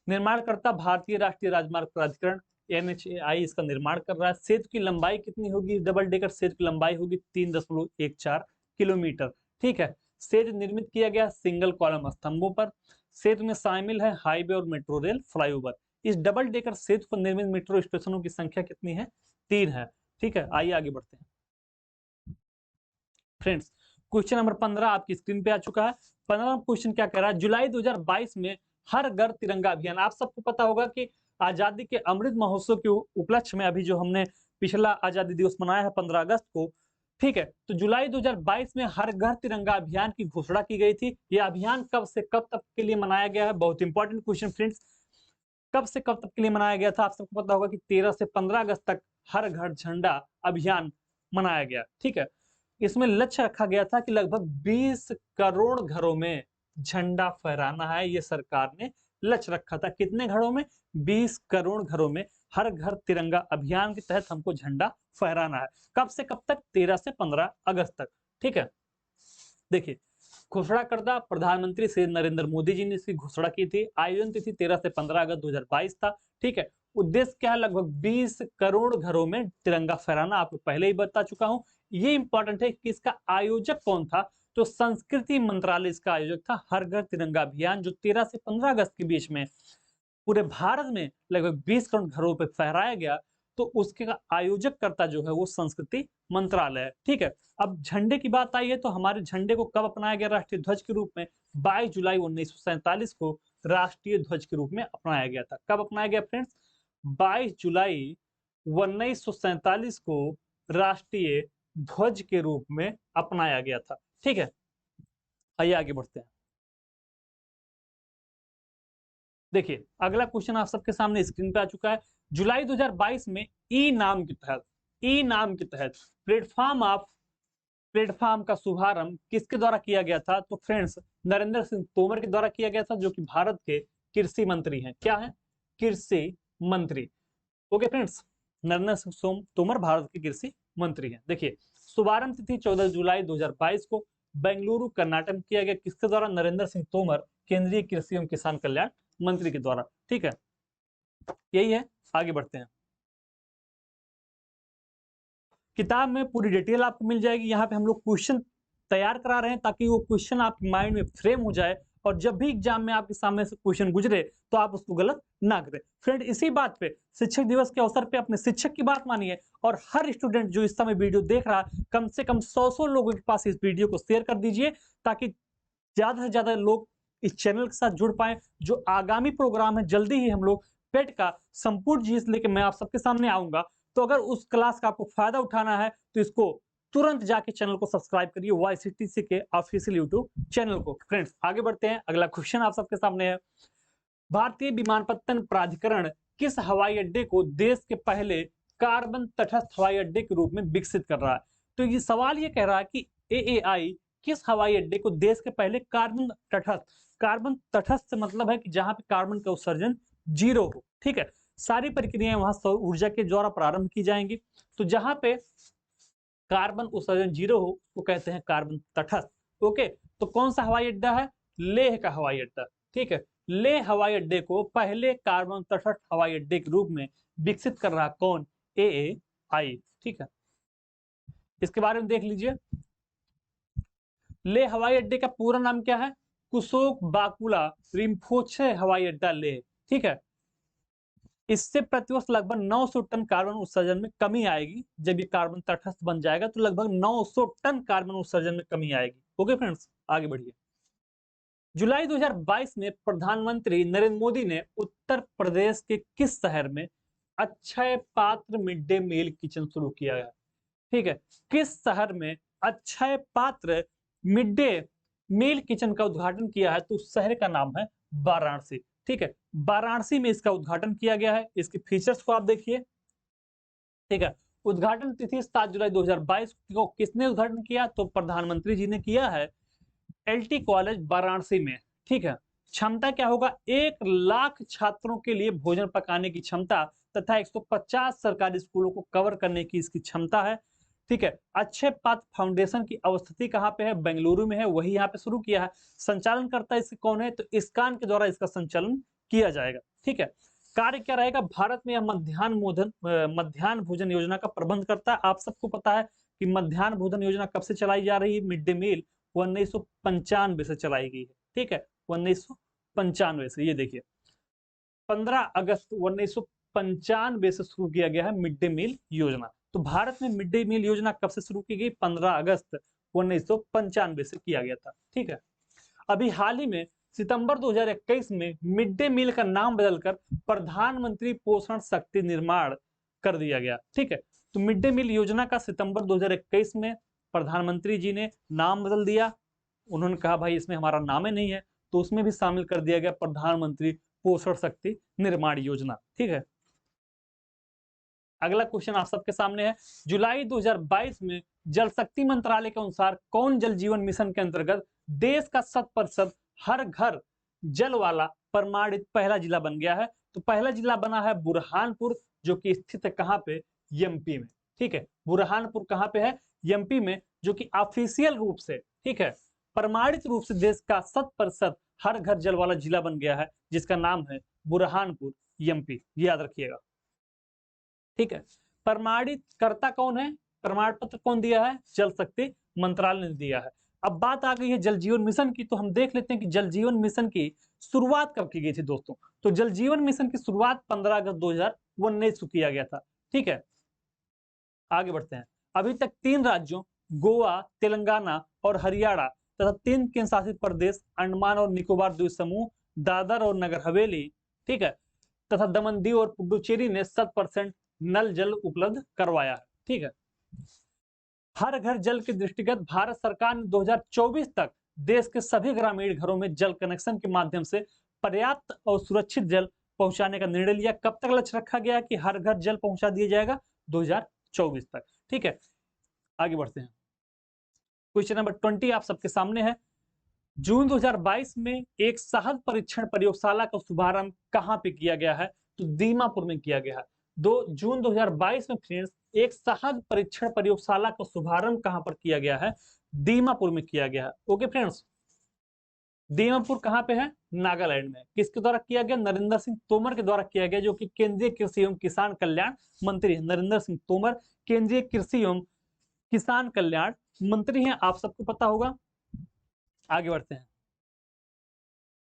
निर्माणकर्ता भारतीय राष्ट्रीय राजमार्ग प्राधिकरण NHAI इसका निर्माण कर रहा है। सेतु की लंबाई कितनी होगी? डबल डेकर सेतु की लंबाई होगी 3.14 किलोमीटर, ठीक है। सेतु निर्मित किया गया सिंगल कॉलम स्तंभों पर। सेतु में शामिल है हाईवे और मेट्रो रेल फ्लाईओवर। इस डबल डेकर सेतु पर निर्मित मेट्रो स्टेशनों की संख्या कितनी है? 3 है, ठीक है। आइए आगे बढ़ते हैं। फ्रेंड्स, क्वेश्चन नंबर 15 आपकी स्क्रीन पे आ चुका है। 15 क्वेश्चन क्या कह रहा है? जुलाई 2022 में हर घर तिरंगा अभियान। आप सबको पता होगा कि आजादी के अमृत महोत्सव के उपलक्ष्य में अभी जो हमने पिछला आजादी दिवस मनाया है 15 अगस्त को, ठीक है, तो जुलाई 2022 में हर घर तिरंगा अभियान की घोषणा की गई थी। यह अभियान कब से कब तक के लिए मनाया गया है? बहुत इंपॉर्टेंट क्वेश्चन फ्रेंड्स। कब से कब तक के लिए मनाया गया था? आप सबको पता होगा कि 13 से 15 अगस्त तक हर घर झंडा अभियान मनाया गया, ठीक है। इसमें लक्ष्य रखा गया था कि लगभग 20 करोड़ घरों में झंडा फहराना है। ये सरकार ने लक्ष्य रखा था। कितने घरों में? 20 करोड़ घरों में हर घर तिरंगा अभियान के तहत हमको झंडा फहराना है। कब से कब तक? 13 से 15 अगस्त तक। ठीक है, देखिए घोषणा करता प्रधानमंत्री श्री नरेंद्र मोदी जी ने इसकी घोषणा की थी। आयोजन तिथि 13 से 15 अगस्त 2022 था। ठीक है, उद्देश्य क्या है? लगभग 20 करोड़ घरों में तिरंगा फहराना। आपको पहले ही बता चुका हूं। ये इंपॉर्टेंट है कि इसका आयोजक कौन था? तो संस्कृति मंत्रालय इसका आयोजक था। हर घर तिरंगा अभियान जो 13 से 15 अगस्त के बीच में पूरे भारत में लगभग 20 करोड़ घरों पर फहराया गया, तो उसके आयोजक करता जो है वो संस्कृति मंत्रालय है। ठीक है, अब झंडे की बात आई है तो हमारे झंडे को कब अपनाया गया राष्ट्रीय ध्वज के रूप में? 22 जुलाई 1947 को राष्ट्रीय ध्वज के रूप में अपनाया गया था। कब अपनाया गया फ्रेंड्स? 22 जुलाई 1947 को राष्ट्रीय ध्वज के रूप में अपनाया गया था। ठीक है, आइए आगे बढ़ते हैं। देखिए अगला क्वेश्चन आप सबके सामने स्क्रीन पे आ चुका है। जुलाई 2022 में ई नाम के तहत प्लेटफॉर्म का शुभारंभ किसके द्वारा किया गया था? तो फ्रेंड्स नरेंद्र सिंह तोमर के द्वारा किया गया था, जो कि भारत के कृषि मंत्री हैं। क्या है? कृषि मंत्री। ओके फ्रेंड्स, नरेंद्र सिंह तोमर भारत के कृषि मंत्री हैं। देखिए शुभारंभ तिथि 14 जुलाई 2022 को बेंगलुरु कर्नाटक में किया गया। किसके द्वारा? नरेंद्र सिंह तोमर, केंद्रीय कृषि एवं किसान कल्याण मंत्री के द्वारा। ठीक है, यही है। आगे बढ़ते हैं। किताब में पूरी डिटेल आपको मिल जाएगी। यहाँ पे हम लोग क्वेश्चन तैयार करा रहे हैं ताकि वो क्वेश्चन आपके माइंड में फ्रेम हो जाए और जब भी एग्जाम में आपके सामने से क्वेश्चन गुजरे तो आप उसको गलत ना करें। फ्रेंड इसी बात पे शिक्षक दिवस के अवसर पे अपने शिक्षक की बात मानिए और हर स्टूडेंट जो इस समय वीडियो देख रहा है कम से कम 100 लोगों के पास इस वीडियो को शेयर कर दीजिए ताकि ज्यादा से ज्यादा लोग इस चैनल के साथ जुड़ पाए। जो आगामी प्रोग्राम है जल्दी ही हम लोग पेट का संपूर्ण चीज लेके मैं आप सबके सामने आऊंगा, तो अगर उस क्लास का आपको फायदा उठाना है तो इसको तुरंत जाके चैनल को सब्सक्राइब करिए, YCTC के ऑफिशियल यूट्यूब चैनल को। फ्रेंड्स आगे बढ़ते हैं। अगला क्वेश्चन आप सबके सामने है। भारतीय विमानपत्तन प्राधिकरण किस हवाई अड्डे को देश के पहले कार्बन तटस्थ हवाई अड्डे के रूप में विकसित कर रहा है? तो ये सवाल ये कह रहा है कि AAI किस हवाई अड्डे को देश के पहले कार्बन तटस्थ मतलब है कि जहां पे कार्बन का उत्सर्जन 0 हो। ठीक है, सारी प्रक्रियाएं वहां सौर ऊर्जा के द्वारा प्रारंभ की जाएंगी। तो जहां पे कार्बन उत्सर्जन 0 हो वो कहते हैं कार्बन तटस्थ। ओके, तो कौन सा हवाई अड्डा है? लेह का हवाई अड्डा। ठीक है, लेह हवाई अड्डे को पहले कार्बन तटस्थ हवाई अड्डे के रूप में विकसित कर रहा कौन? AAI। ठीक है, इसके बारे में देख लीजिए। लेह हवाई अड्डे का पूरा नाम क्या है? कुशोक बाकुला रिम्पोचे हवाई अड्डा लेह। ठीक है, इससे प्रतिवर्ष लगभग 900 टन कार्बन उत्सर्जन में कमी आएगी। जब ये कार्बन तटस्थ बन जाएगा तो लगभग 900 टन कार्बन उत्सर्जन में कमी आएगी। ओके फ्रेंड्स, आगे बढ़िए। जुलाई 2022 में प्रधानमंत्री नरेंद्र मोदी ने उत्तर प्रदेश के किस शहर में अक्षय पात्र मिड डे मील किचन शुरू किया है? ठीक है, किस शहर में अक्षय पात्र मिड डे मील किचन का उद्घाटन किया है? तो उस शहर का नाम है वाराणसी। ठीक है, वाराणसी में इसका उद्घाटन किया गया है। इसके फीचर्स को आप देखिए। ठीक है, उद्घाटन तिथि 7 जुलाई 2022 को किसने उद्घाटन किया? तो प्रधानमंत्री जी ने किया है LT कॉलेज वाराणसी में। ठीक है, क्षमता क्या होगा? 1 लाख छात्रों के लिए भोजन पकाने की क्षमता तथा 150 सरकारी स्कूलों को कवर करने की इसकी क्षमता है। ठीक है, अक्षय पात्र फाउंडेशन की अवस्थिति कहाँ पे है? बेंगलुरु में है, वही यहाँ पे शुरू किया है। संचालन करता इसके कौन है? तो इस्कान के द्वारा इसका संचालन किया जाएगा। ठीक है, कार्य क्या रहेगा? भारत में यह मध्याह्न भोजन योजना का प्रबंध करता है। आप सबको पता है कि मध्याह्न भोजन योजना कब से चलाई जा रही है? मिड डे मील 1995 से चलाई गई है। ठीक है, 1995 से। ये देखिए 15 अगस्त 1995 से शुरू किया गया है मिड डे मील योजना। तो भारत में मिड डे मील योजना कब से शुरू की गई? 15 अगस्त 1995 से किया गया था। ठीक है, अभी हाल ही में सितंबर 2021 में मिड डे मील का नाम बदलकर प्रधानमंत्री पोषण शक्ति निर्माण कर दिया गया। ठीक है, तो मिड डे मील योजना का सितंबर 2021 में प्रधानमंत्री जी ने नाम बदल दिया। उन्होंने कहा भाई इसमें हमारा नाम ही नहीं है, तो उसमें भी शामिल कर दिया गया प्रधानमंत्री पोषण शक्ति निर्माण योजना। ठीक है, अगला क्वेश्चन आप सबके सामने है। जुलाई 2022 में जल शक्ति मंत्रालय के अनुसार कौन जल जीवन मिशन के अंतर्गत देश का 100% हर घर जल वाला प्रमाणित पहला जिला बन गया है। तो पहला जिला बना है बुरहानपुर, जो कि स्थित है कहां पे, एमपी में। ठीक है, बुरहानपुर कहां पे है, एमपी में, जो कि ऑफिशियल रूप से, ठीक है, प्रमाणित रूप से देश का 100% हर घर जल वाला जिला बन गया है, जिसका नाम है बुरहानपुर एमपी, याद रखिएगा। ठीक है, प्रमाणित करता कौन है, प्रमाण पत्र कौन दिया है, जल शक्ति मंत्रालय ने दिया है। अब बात आ गई है जल जीवन मिशन की, तो हम देख लेते हैं कि जल जीवन मिशन की शुरुआत कब की गई थी दोस्तों। तो जल जीवन मिशन की शुरुआत 15 अगस्त 2019 को किया गया था। ठीक है, आगे बढ़ते हैं। अभी तक 3 राज्यों गोवा, तेलंगाना और हरियाणा तथा 3 केंद्र शासित प्रदेश अंडमान और निकोबार द्वीप समूह, दादर और नगर हवेली, ठीक है, तथा दमन दीव और पुडुचेरी ने 100% नल जल उपलब्ध करवाया है। ठीक है, हर घर जल के दृष्टिगत भारत सरकार ने 2024 तक देश के सभी ग्रामीण घरों में जल कनेक्शन के माध्यम से पर्याप्त और सुरक्षित जल पहुंचाने का निर्णय लिया। कब तक लक्ष्य रखा गया कि हर घर जल पहुंचा दिया जाएगा, 2024 तक। ठीक है, आगे बढ़ते हैं। क्वेश्चन नंबर 20 आप सबके सामने है। जून 2022 में एक सहज परीक्षण प्रयोगशाला का शुभारंभ कहां पे किया गया है, तो दीमापुर में किया गया है। जून 2022 में फ्रेंड्स एक सहज परीक्षण प्रयोगशाला का शुभारंभ कहां पर किया गया है, दीमापुर में किया गया है। ओके फ्रेंड्स, दीमापुर कहां पे है, नागालैंड में। किसके द्वारा किया गया, नरेंद्र सिंह तोमर के द्वारा किया गया, जो कि केंद्रीय कृषि एवं किसान कल्याण मंत्री है। नरेंद्र सिंह तोमर केंद्रीय कृषि एवं किसान कल्याण मंत्री हैं, आप सबको पता होगा। आगे बढ़ते हैं।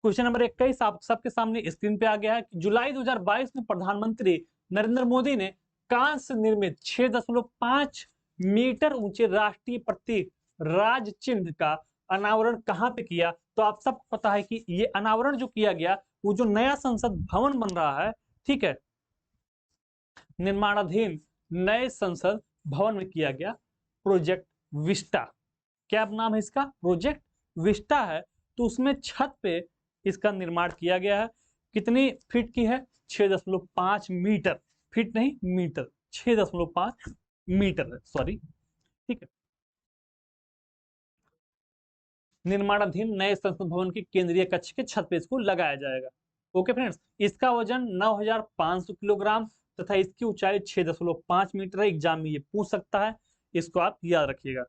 क्वेश्चन नंबर 21 आप सबके सामने स्क्रीन पे आ गया है कि जुलाई 2022 में प्रधानमंत्री नरेंद्र मोदी ने कांस्य निर्मित 6.5 मीटर ऊंचे राष्ट्रीय प्रतीक राज चिन्ह का अनावरण कहां पे किया। तो आप सबको पता है कि ये अनावरण जो किया गया, वो जो नया संसद भवन बन रहा है, ठीक है, निर्माणाधीन नए संसद भवन में किया गया, प्रोजेक्ट विस्टा। क्या नाम है इसका, प्रोजेक्ट विस्टा है। तो उसमें छत पे इसका निर्माण किया गया है। कितनी फीट की है, 6.5 मीटर, फीट नहीं मीटर, 6.5 मीटर है, सॉरी। ठीक है, निर्माणाधीन नए संसद भवन की केंद्रीय कक्ष के छत पे इसको लगाया जाएगा। ओके फ्रेंड्स, इसका वजन 9,500 किलोग्राम तथा इसकी ऊंचाई 6.5 मीटर है। एग्जाम में ये पूछ सकता है, इसको आप याद रखिएगा।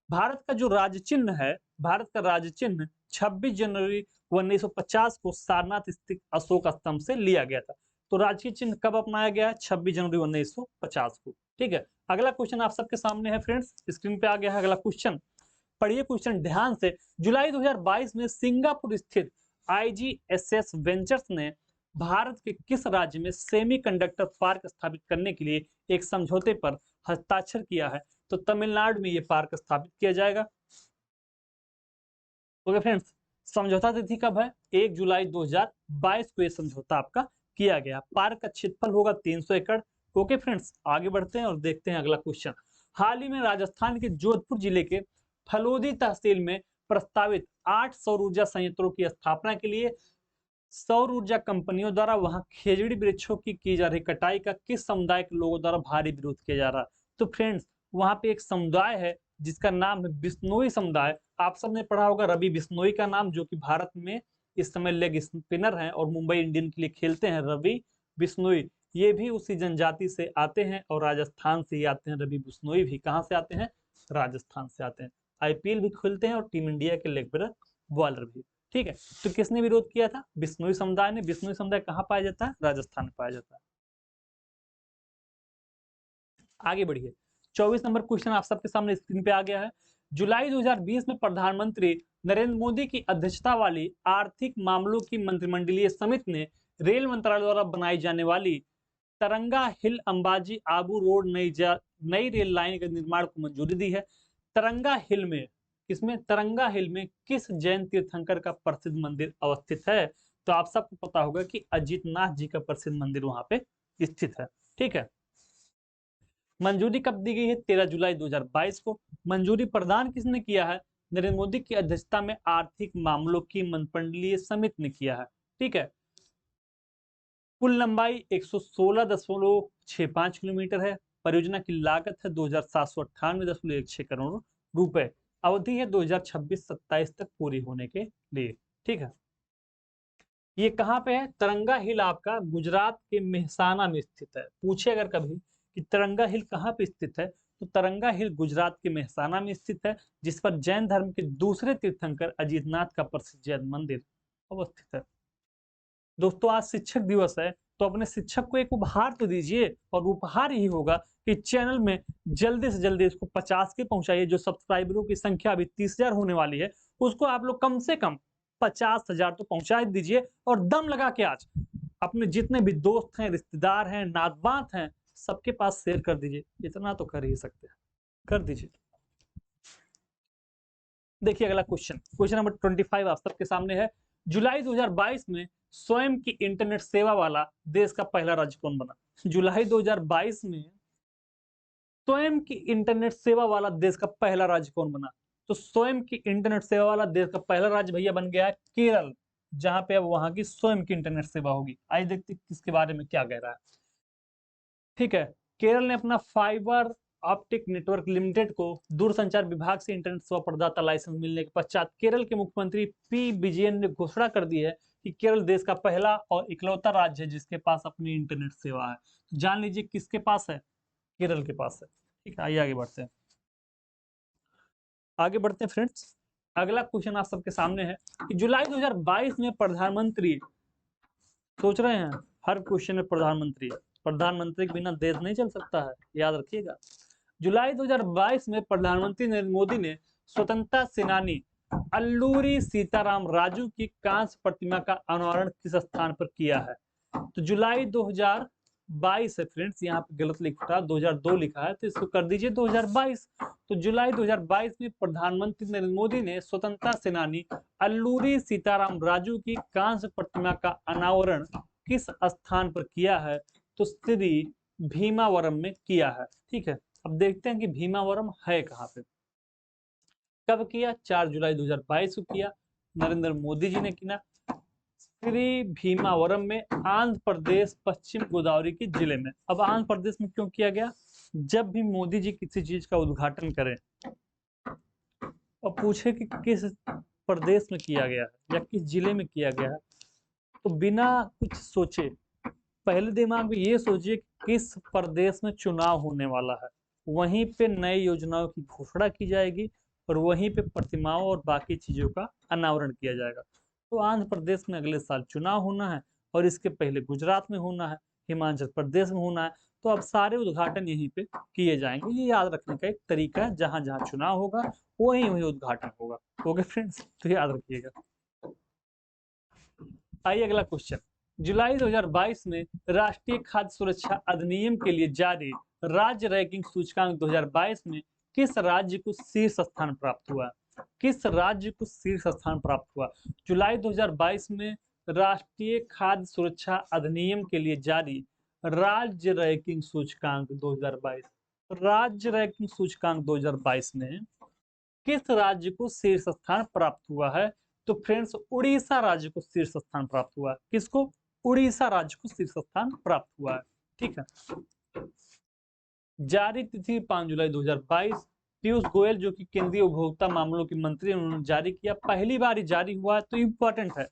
भारत का जो राज्य चिन्ह है, भारत का राज्य चिन्ह 26 जनवरी 1950 को सारनाथ स्थित अशोक स्तंभ से लिया गया था। तो राजकीय चिन्ह कब अपनाया गया, 26 जनवरी 1950 को। ठीक है, अगला क्वेश्चन आप सबके सामने है फ्रेंड्स, स्क्रीन पे आ गया है अगला क्वेश्चन। पढ़िए क्वेश्चन ध्यान से। जुलाई 2022 में सिंगापुर स्थित IGSS वेंचर्स ने भारत के किस राज्य में सेमीकंडक्टर पार्क स्थापित करने के लिए एक समझौते पर हस्ताक्षर किया है। तो तमिलनाडु में यह पार्क स्थापित किया जाएगा। ओके फ्रेंड्स, समझौता तिथि कब है, 1 जुलाई 2022 को यह समझौता आपका किया गया। पार्क का क्षेत्रफल होगा 300 एकड़। ओके फ्रेंड्स, आगे बढ़ते हैं और देखते हैं अगला क्वेश्चन। हाल ही में राजस्थान के जोधपुर जिले के फलोदी तहसील में प्रस्तावित 8 सौर ऊर्जा संयंत्रों की स्थापना के लिए सौर ऊर्जा कंपनियों द्वारा वहां खेजड़ी वृक्षों की जा रही कटाई का किस समुदाय के लोगों द्वारा भारी विरोध किया जा रहा है। तो फ्रेंड्स, वहां पे एक समुदाय है जिसका नाम है बिश्नोई समुदाय। आप सबने पढ़ा होगा रवि बिश्नोई का नाम, जो कि भारत में इस समय लेग स्पिनर हैं और मुंबई इंडियन के लिए खेलते हैं। रवि बिश्नोई ये भी उसी जनजाति से आते हैं और राजस्थान से ही आते हैं। रवि बिश्नोई भी कहां से आते हैं, राजस्थान से आते हैं। IPL भी खेलते हैं और टीम इंडिया के लेग ब्रेक बॉलर भी। ठीक है, तो किसने विरोध किया था, बिश्नोई समुदाय ने। बिश्नोई समुदाय कहां पाया जाता है, राजस्थान में पाया जाता है। आगे बढ़िए, 24 नंबर क्वेश्चन आप सबके सामने स्क्रीन पे आ गया है। जुलाई 2020 में प्रधानमंत्री नरेंद्र मोदी की अध्यक्षता वाली आर्थिक मामलों की मंत्रिमंडलीय समिति ने रेल मंत्रालय द्वारा बनाई जाने वाली तरंगा हिल अंबाजी आबू रोड नई रेल लाइन के निर्माण को मंजूरी दी है। तरंगा हिल में, किसमें, तरंगा हिल में किस जैन तीर्थंकर का प्रसिद्ध मंदिर अवस्थित है। तो आप सबको पता होगा कि अजितनाथ जी का प्रसिद्ध मंदिर वहां पे स्थित है। ठीक है, मंजूरी कब दी गई है, 13 जुलाई 2022 को। मंजूरी प्रदान किसने किया है, नरेंद्र मोदी की अध्यक्षता में आर्थिक मामलों की मंत्रिमंडलीय समिति ने किया है। ठीक है, कुल लंबाई 116.65 किलोमीटर है। परियोजना की लागत है 2,798.16 करोड़ रुपए। अवधि है 2026-27 तक पूरी होने के लिए। ठीक है, ये कहाँ पे है? तिरंगा हिल आपका गुजरात के मेहसाना में स्थित है। पूछे अगर कभी कि तिरंगा हिल कहाँ पे स्थित है, तो तिरंगा हिल गुजरात के मेहसाना में स्थित है, जिस पर जैन धर्म के दूसरे तीर्थंकर अजीतनाथ का प्रसिद्ध जैन मंदिर अवस्थित है। दोस्तों आज शिक्षक दिवस है, तो अपने शिक्षक को एक उपहार तो दीजिए, और उपहार यही होगा कि चैनल में जल्दी से जल्दी इसको 50 के पहुंचाइए। जो सब्सक्राइबरों की संख्या अभी 30,000 होने वाली है, उसको आप लोग कम से कम 50,000 तो पहुंचा दीजिए। और दम लगा के आज अपने जितने भी दोस्त हैं, रिश्तेदार हैं, नातबात हैं, सबके पास शेयर कर दीजिए। इतना तो कर ही सकते हैं, कर दीजिए। देखिए अगला क्वेश्चन, क्वेश्चन नंबर 25 आप सबके सामने है। जुलाई 2022 में स्वयं की इंटरनेट सेवा वाला देश का पहला राज्य कौन बना? जुलाई 2022 में स्वयं की इंटरनेट सेवा वाला देश का पहला राज्य कौन बना? तो स्वयं की इंटरनेट सेवा वाला देश का पहला राज्य भैया बन गया है केरल, जहां पे अब वहां की स्वयं की इंटरनेट सेवा होगी। आइए देखते किसके बारे में क्या कह रहा है। ठीक है, केरल ने अपना फाइबर ऑप्टिक नेटवर्क लिमिटेड को दूरसंचार विभाग से इंटरनेट सेवा प्रदाता लाइसेंस मिलने के पश्चात केरल के मुख्यमंत्री पी विजयन ने घोषणा कर दी है कि केरल देश का पहला और इकलौता राज्य है जिसके पास अपनी इंटरनेट सेवा है। जान लीजिए किसके पास है? केरल के पास है। ठीक है, आइए आगे बढ़ते हैं। आगे बढ़ते हैं फ्रेंड्स, अगला क्वेश्चन आप सबके सामने है कि जुलाई 2022 में प्रधानमंत्री, सोच रहे हैं हर क्वेश्चन में प्रधानमंत्री, प्रधानमंत्री के बिना देश नहीं चल सकता है, याद रखिएगा। जुलाई 2022 में प्रधानमंत्री नरेंद्र मोदी ने स्वतंत्रता सेनानी अल्लूरी सीताराम राजू की कांस्य प्रतिमा का अनावरण किस स्थान पर किया है? तो जुलाई 2022 है फ्रेंड्स, यहाँ पे गलत लिखा, 2002 लिखा है, तो इसको कर दीजिए 2022। तो जुलाई 2022 में प्रधानमंत्री नरेंद्र मोदी ने स्वतंत्रता सेनानी अल्लूरी सीताराम राजू की कांस्य प्रतिमा का अनावरण किस स्थान पर किया है? तो श्री भीमावरम में किया है। ठीक है, अब देखते हैं कि भीमावरम है कहाँ पे। कब किया? 4 जुलाई 2022 को किया, नरेंद्र मोदी जी ने किया श्री भीमावरम में, आंध्र प्रदेश पश्चिम गोदावरी के जिले में। अब आंध्र प्रदेश में क्यों किया गया? जब भी मोदी जी किसी चीज का उद्घाटन करें और पूछे कि किस प्रदेश में किया गया है या किस जिले में किया गया है, तो बिना कुछ सोचे पहले दिमाग में ये सोचिए किस प्रदेश में चुनाव होने वाला है, वहीं पे नई योजनाओं की घोषणा की जाएगी और वहीं पे प्रतिमाओं और बाकी चीजों का अनावरण किया जाएगा। तो आंध्र प्रदेश में अगले साल चुनाव होना है और इसके पहले गुजरात में होना है, हिमाचल प्रदेश में होना है। तो अब सारे उद्घाटन यहीं पे किए जाएंगे। ये याद रखने का एक तरीका है, जहां जहां चुनाव होगा वहीं वहीं उद्घाटन होगा। ओके फ्रेंड्स, तो याद रखिएगा। आइए अगला क्वेश्चन, जुलाई 2022 में राष्ट्रीय खाद्य सुरक्षा अधिनियम के लिए जारी राज्य रैंकिंग सूचकांक 2022 में किस राज्य को शीर्ष स्थान प्राप्त हुआ? किस राज्य को शीर्ष स्थान प्राप्त हुआ? जुलाई 2022 में राष्ट्रीय खाद्य सुरक्षा अधिनियम के लिए जारी राज्य रैंकिंग सूचकांक 2022, राज्य रैंकिंग सूचकांक 2022 में किस राज्य को शीर्ष स्थान प्राप्त हुआ है? तो फ्रेंड्स उड़ीसा राज्य को शीर्ष स्थान प्राप्त हुआ है। किसको? उड़ीसा राज्य को शीर्ष स्थान प्राप्त हुआ है। ठीक है, जारी तिथि 5 जुलाई 2022। पीयूष गोयल जो कि केंद्रीय उपभोक्ता मामलों के मंत्री, उन्होंने जारी किया। पहली बार ही जारी हुआ है तो इंपॉर्टेंट है,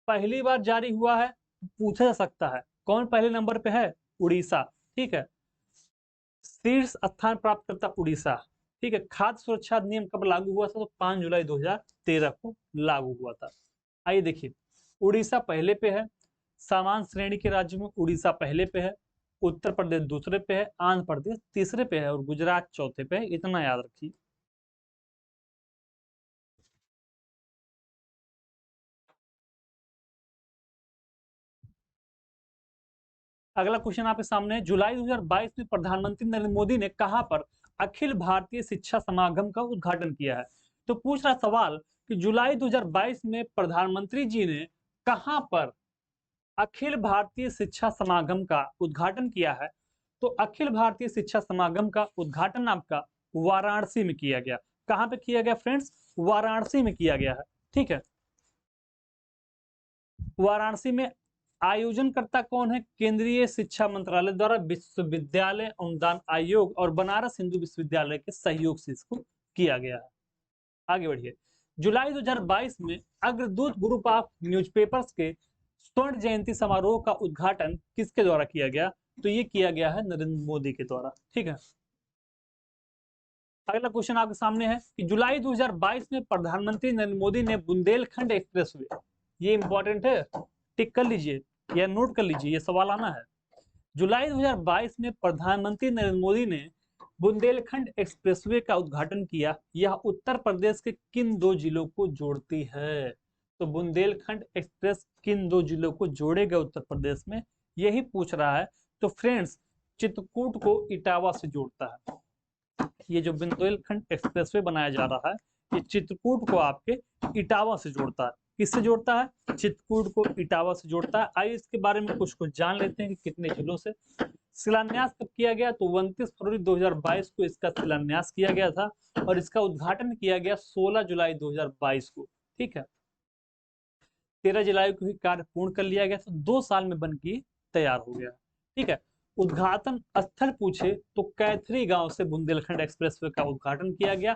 पहली बार जारी हुआ है, पूछा जा सकता है कौन पहले नंबर पे है? उड़ीसा। ठीक है, शीर्ष स्थान प्राप्त करता उड़ीसा। ठीक है, खाद्य सुरक्षा अधिनियम कब लागू हुआ था? तो 5 जुलाई 2013 को लागू हुआ था। आइए देखिए, उड़ीसा पहले पे है, सामान्य श्रेणी के राज्यों में उड़ीसा पहले पे है, उत्तर प्रदेश दूसरे पे है, आंध्र प्रदेश तीसरे पे है और गुजरात चौथे पे है। इतना याद रखिए। अगला क्वेश्चन आपके सामने है, जुलाई 2022 में प्रधानमंत्री नरेंद्र मोदी ने कहां पर अखिल भारतीय शिक्षा समागम का उद्घाटन किया है? तो पूछ रहा सवाल कि जुलाई 2022 में प्रधानमंत्री जी ने कहां पर अखिल भारतीय शिक्षा समागम का उद्घाटन किया है? तो अखिल भारतीय शिक्षा समागम का उद्घाटन आपका वाराणसी में किया गया। कहां पे किया गया फ्रेंड्स? वाराणसी में किया गया है। ठीक है, वाराणसी में आयोजनकर्ता कौन है? केंद्रीय शिक्षा मंत्रालय द्वारा विश्वविद्यालय अनुदान आयोग और बनारस हिंदू विश्वविद्यालय के सहयोग से इसको किया गया है। आगे बढ़िए, जुलाई 2022 में अग्रदूत ग्रुप ऑफ न्यूज़पेपर्स के स्वर्ण जयंती समारोह का उद्घाटन किसके द्वारा किया गया? तो ये किया गया है नरेंद्र मोदी के द्वारा। ठीक है, अगला क्वेश्चन आपके सामने है कि जुलाई 2022 में प्रधानमंत्री नरेंद्र मोदी ने बुंदेलखंड एक्सप्रेसवे, ये इंपॉर्टेंट है, टिक कर लीजिए या नोट कर लीजिए, ये सवाल आना है। जुलाई 2022 में प्रधानमंत्री नरेंद्र मोदी ने बुंदेलखंड एक्सप्रेसवे का उद्घाटन किया। यह उत्तर प्रदेश के किन दो जिलों को जोड़ती है? तो बुंदेलखंड एक्सप्रेस किन दो जिलों को जोड़ेगा उत्तर प्रदेश में, यही पूछ रहा है। तो फ्रेंड्स, चित्रकूट को इटावा से जोड़ता है। ये जो बुंदेलखंड एक्सप्रेसवे बनाया जा रहा है, ये चित्रकूट को आपके इटावा से जोड़ता है। किससे जोड़ता है? चित्रकूट को इटावा से जोड़ता है। आइए इसके बारे में कुछ जान लेते हैं कि कितने जिलों से। शिलान्यास कब किया गया? तो 29 फरवरी 2022 को इसका शिलान्यास किया गया था और इसका उद्घाटन किया गया 16 जुलाई 2022 को। ठीक है, 13 जुलाई को ही कार्य पूर्ण कर लिया गया, तो 2 साल में बनके तैयार हो गया। ठीक है, उद्घाटन स्थल पूछे तो कैथरी गांव से बुंदेलखंड एक्सप्रेसवे का उद्घाटन किया गया,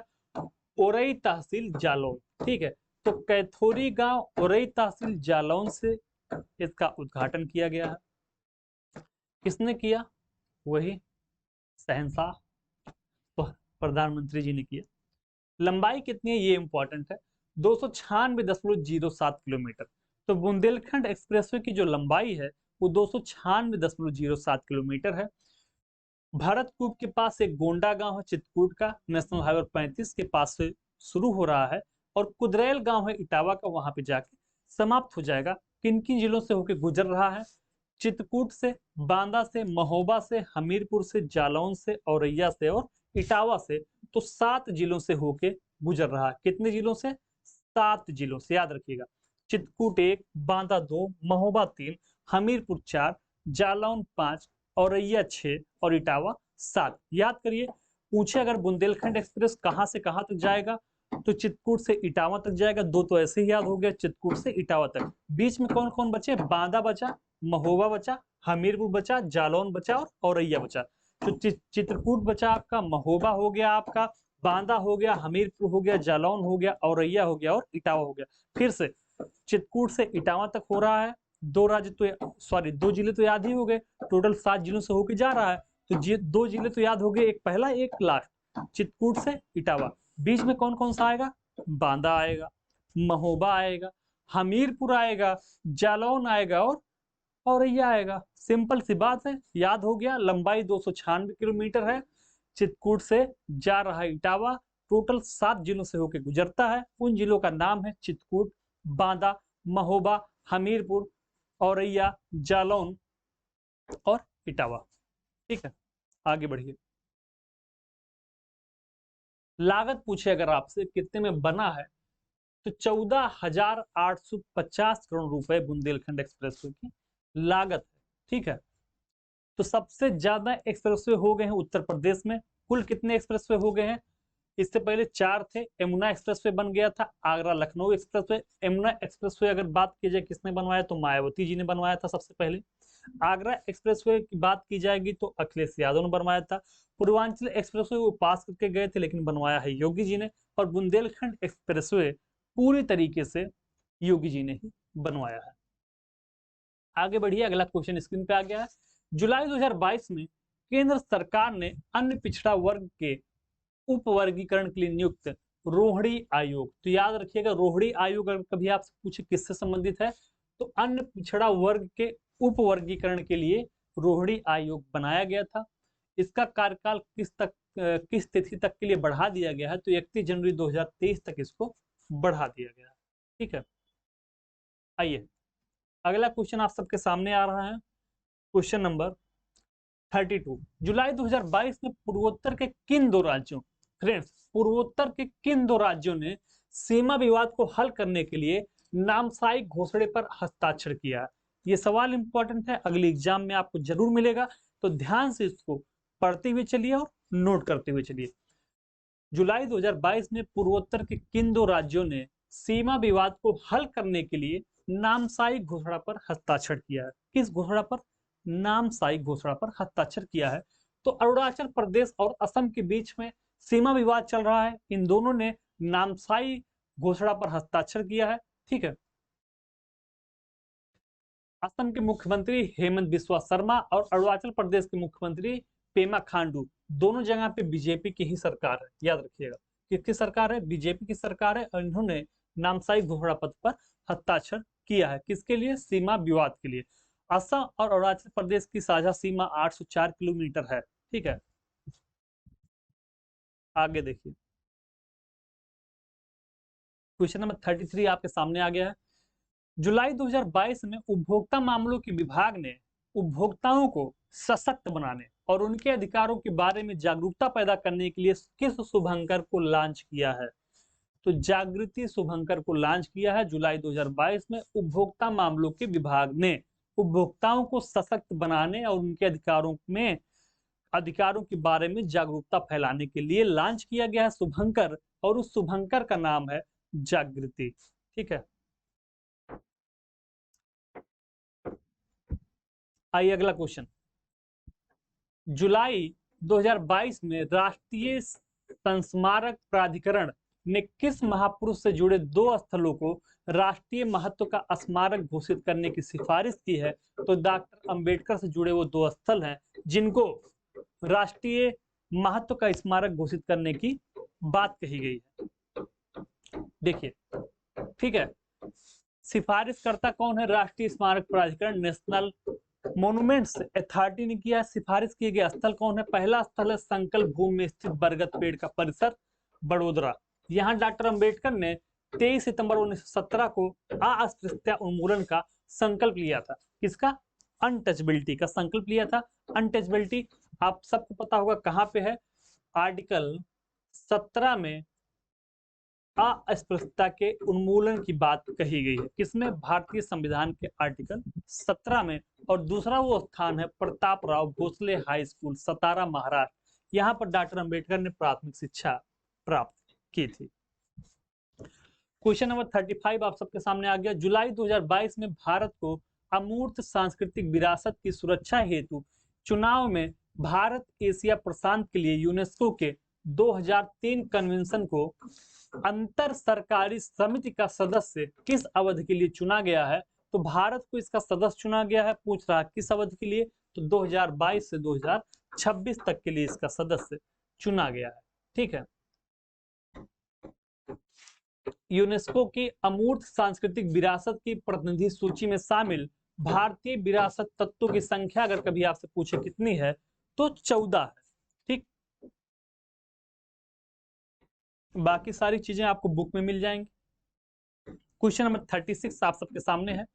ओरई तहसील जालौन। ठीक है, तो कैथोरी गांव ओरई तहसील जालौन से इसका उद्घाटन किया गया है। किसने किया? वही शहंशाह, तो प्रधानमंत्री जी ने किया। लंबाई कितनी है ये इंपॉर्टेंट है, 296.07 किलोमीटर। तो बुंदेलखंड एक्सप्रेसवे की जो लंबाई है वो 296.07 किलोमीटर है। भरतकूप के पास एक गोंडा गांव है चित्रकूट का, नेशनल हाईवे 35 के पास से शुरू हो रहा है, और कुदरेल गांव है इटावा का, वहां पे जाके समाप्त हो जाएगा। किन किन जिलों से होकर गुजर रहा है? चित्रकूट से, बांदा से, महोबा से, हमीरपुर से, जालौन से, औरैया से और इटावा से। तो 7 जिलों से होके गुजर रहा है। कितने जिलों से? 7 जिलों से, याद रखिएगा। चित्रकूट 1, बांदा 2, महोबा 3, हमीरपुर 4, जालौन 5, औरैया 6 और इटावा 7। याद करिए, पूछे अगर बुंदेलखंड एक्सप्रेस कहां से कहां तक जाएगा, तो चित्रकूट से इटावा तक जाएगा। 2 तो ऐसे ही याद हो गया, चित्रकूट से इटावा तक। बीच में कौन कौन बचे? बांदा बचा, महोबा बचा, हमीरपुर बचा, जालौन बचा और औरैया बचा। तो चित्रकूट बचा आपका, महोबा हो गया आपका, बांदा हो गया, हमीरपुर हो गया, जालौन हो गया, औरैया हो गया और इटावा हो गया। फिर से चित्रकूट से इटावा तक हो रहा है। 2 जिले तो याद ही हो गए, टोटल 7 जिलों से होकर जा रहा है। तो 2 जिले तो याद हो गए, एक पहला एक लास्ट, चित्रकूट से इटावा। बीच में कौन कौन सा आएगा? बांदा आएगा, महोबा आएगा, हमीरपुर आएगा, जालौन आएगा और औरैया आएगा। सिंपल सी बात है, याद हो गया। लंबाई 296 किलोमीटर है, चित्रकूट से जा रहा है इटावा, टोटल 7 जिलों से होकर गुजरता है। उन जिलों का नाम है चित्रकूट, बांदा, महोबा, हमीरपुर, औरैया, जालौन और इटावा। ठीक है, आगे बढ़िए। लागत पूछे अगर आपसे कितने में बना है, तो 14,850 करोड़ रुपए बुंदेलखंड एक्सप्रेसवे की लागत है। ठीक है, तो सबसे ज्यादा एक्सप्रेसवे हो गए हैं उत्तर प्रदेश में। कुल कितने एक्सप्रेसवे हो गए हैं? इससे पहले 4 थे। यमुना एक्सप्रेसवे बन गया था, आगरा लखनऊ एक्सप्रेसवे। यमुना एक्सप्रेसवे अगर बात की जाए किसने बनवाया, तो मायावती जी ने बनवाया था सबसे पहले। आगरा एक्सप्रेसवे की बात की जाएगी तो अखिलेश यादव ने बनवाया था। पूर्वांचल एक्सप्रेसवे वो पास करके गए थे, लेकिन बनवाया है योगी जी ने। और बुंदेलखंड एक्सप्रेसवे पूरी तरीके से योगी जी ने ही बनवाया है। आगे बढ़िए, अगला क्वेश्चन स्क्रीन पे आ गया है। जुलाई 2022 में केंद्र सरकार ने अन्य पिछड़ा वर्ग के उपवर्गीकरण के लिए नियुक्त रोहिणी आयोग, तो याद रखिएगा रोहिणी आयोग अगर कभी आपसे पूछे किससे संबंधित है, तो अन्य पिछड़ा वर्ग के उपवर्गीकरण के लिए रोहिणी आयोग बनाया गया था। इसका कार्यकाल किस तिथि तक के लिए बढ़ा दिया गया है, तो 31 जनवरी 2023 तक इसको बढ़ा दिया गया है। ठीक है, आइए अगला क्वेश्चन आप सबके सामने आ रहा है, क्वेश्चन नंबर 32। जुलाई 2022 में पूर्वोत्तर के किन 2 राज्यों, फ्रेंड्स पूर्वोत्तर के किन 2 राज्यों ने सीमा विवाद को हल करने के लिए नामसाई घोषणे पर हस्ताक्षर किया है? ये सवाल इंपॉर्टेंट है, अगले एग्जाम में आपको जरूर मिलेगा, तो ध्यान से इसको पढ़ते हुए चलिए और नोट करते हुए चलिए। जुलाई 2022 में पूर्वोत्तर के किन 2 राज्यों ने सीमा विवाद को हल करने के लिए नामसाई घोषणा पर हस्ताक्षर किया है? किस घोषणा पर? नामसाई घोषणा पर हस्ताक्षर किया है। तो अरुणाचल प्रदेश और असम के बीच में सीमा विवाद चल रहा है। इन दोनों ने नामसाई घोषणा पर हस्ताक्षर किया है। ठीक है, असम के मुख्यमंत्री हेमंत बिस्वा शर्मा और अरुणाचल प्रदेश के मुख्यमंत्री पेमा खांडू, दोनों जगह पे बीजेपी की ही सरकार है, याद रखिएगा। किसकी सरकार है? बीजेपी की सरकार है, और इन्होंने नामसाई घोषणा पत्र पर हस्ताक्षर किया है। किसके लिए? सीमा विवाद के लिए। असम और अरुणाचल प्रदेश की साझा सीमा 804 किलोमीटर है। ठीक है, आगे देखिए, क्वेश्चन नंबर 33 आपके सामने आ गया है। जुलाई 2022 में उपभोक्ता मामलों के विभाग ने उपभोक्ताओं को सशक्त बनाने और उनके अधिकारों के बारे में जागरूकता पैदा करने के लिए किस शुभंकर को लॉन्च किया है? तो जागृति शुभंकर को लॉन्च किया है जुलाई 2022 में उपभोक्ता मामलों के विभाग ने। उपभोक्ताओं को सशक्त बनाने और उनके अधिकारों के बारे में जागरूकता फैलाने के लिए लॉन्च किया गया है शुभंकर, और उस शुभंकर का नाम है जागृति। ठीक है, आइए अगला क्वेश्चन। जुलाई 2022 में राष्ट्रीय संस्मारक प्राधिकरण ने किस महापुरुष से जुड़े 2 स्थलों को राष्ट्रीय महत्व का स्मारक घोषित करने की सिफारिश की है? तो डॉक्टर अंबेडकर से जुड़े वो 2 स्थल हैं जिनको राष्ट्रीय महत्व का स्मारक घोषित करने की बात कही गई है। देखिए, ठीक है, सिफारिश करता कौन है? राष्ट्रीय स्मारक प्राधिकरण, नेशनल मॉन्यूमेंट्स अथॉरिटी ने किया। सिफारिश किए गए स्थल कौन है? पहला स्थल है संकल्प भूमि में स्थित बरगद पेड़ का परिसर, बड़ोदरा। यहाँ डॉक्टर अंबेडकर ने 23 सितंबर 1917 को अस्पृश्यता उन्मूलन का संकल्प लिया था। किसका? अनटचबिलिटी का संकल्प लिया था। अनटचबिलिटी आप सबको पता होगा कहाँ पे है? आर्टिकल 17 में अस्पृश्यता के उन्मूलन की बात कही गई है। किसमें? भारतीय संविधान के आर्टिकल 17 में। और दूसरा वो स्थान है प्रताप राव भोसले हाई स्कूल, सतारा, महाराष्ट्र। यहाँ पर डॉक्टर अंबेडकर ने प्राथमिक शिक्षा प्राप्त की थी। क्वेश्चन नंबर 35 आप सबके सामने आ गया। जुलाई 2022 में भारत को अमूर्त सांस्कृतिक विरासत की सुरक्षा हेतु चुनाव में भारत एशिया प्रशांत के लिए यूनेस्को के 2003 कन्वेंशन को अंतर सरकारी समिति का सदस्य किस अवधि के लिए चुना गया है? तो भारत को इसका सदस्य चुना गया है। पूछ रहा किस अवधि के लिए? तो 2022 से 2026 तक के लिए इसका सदस्य चुना गया है। ठीक है, यूनेस्को की अमूर्त सांस्कृतिक विरासत की प्रतिनिधि सूची में शामिल भारतीय विरासत तत्वों की संख्या अगर कभी आपसे पूछे कितनी है, तो 14 है। ठीक, बाकी सारी चीजें आपको बुक में मिल जाएंगी। क्वेश्चन नंबर 36 आप सबके सामने है।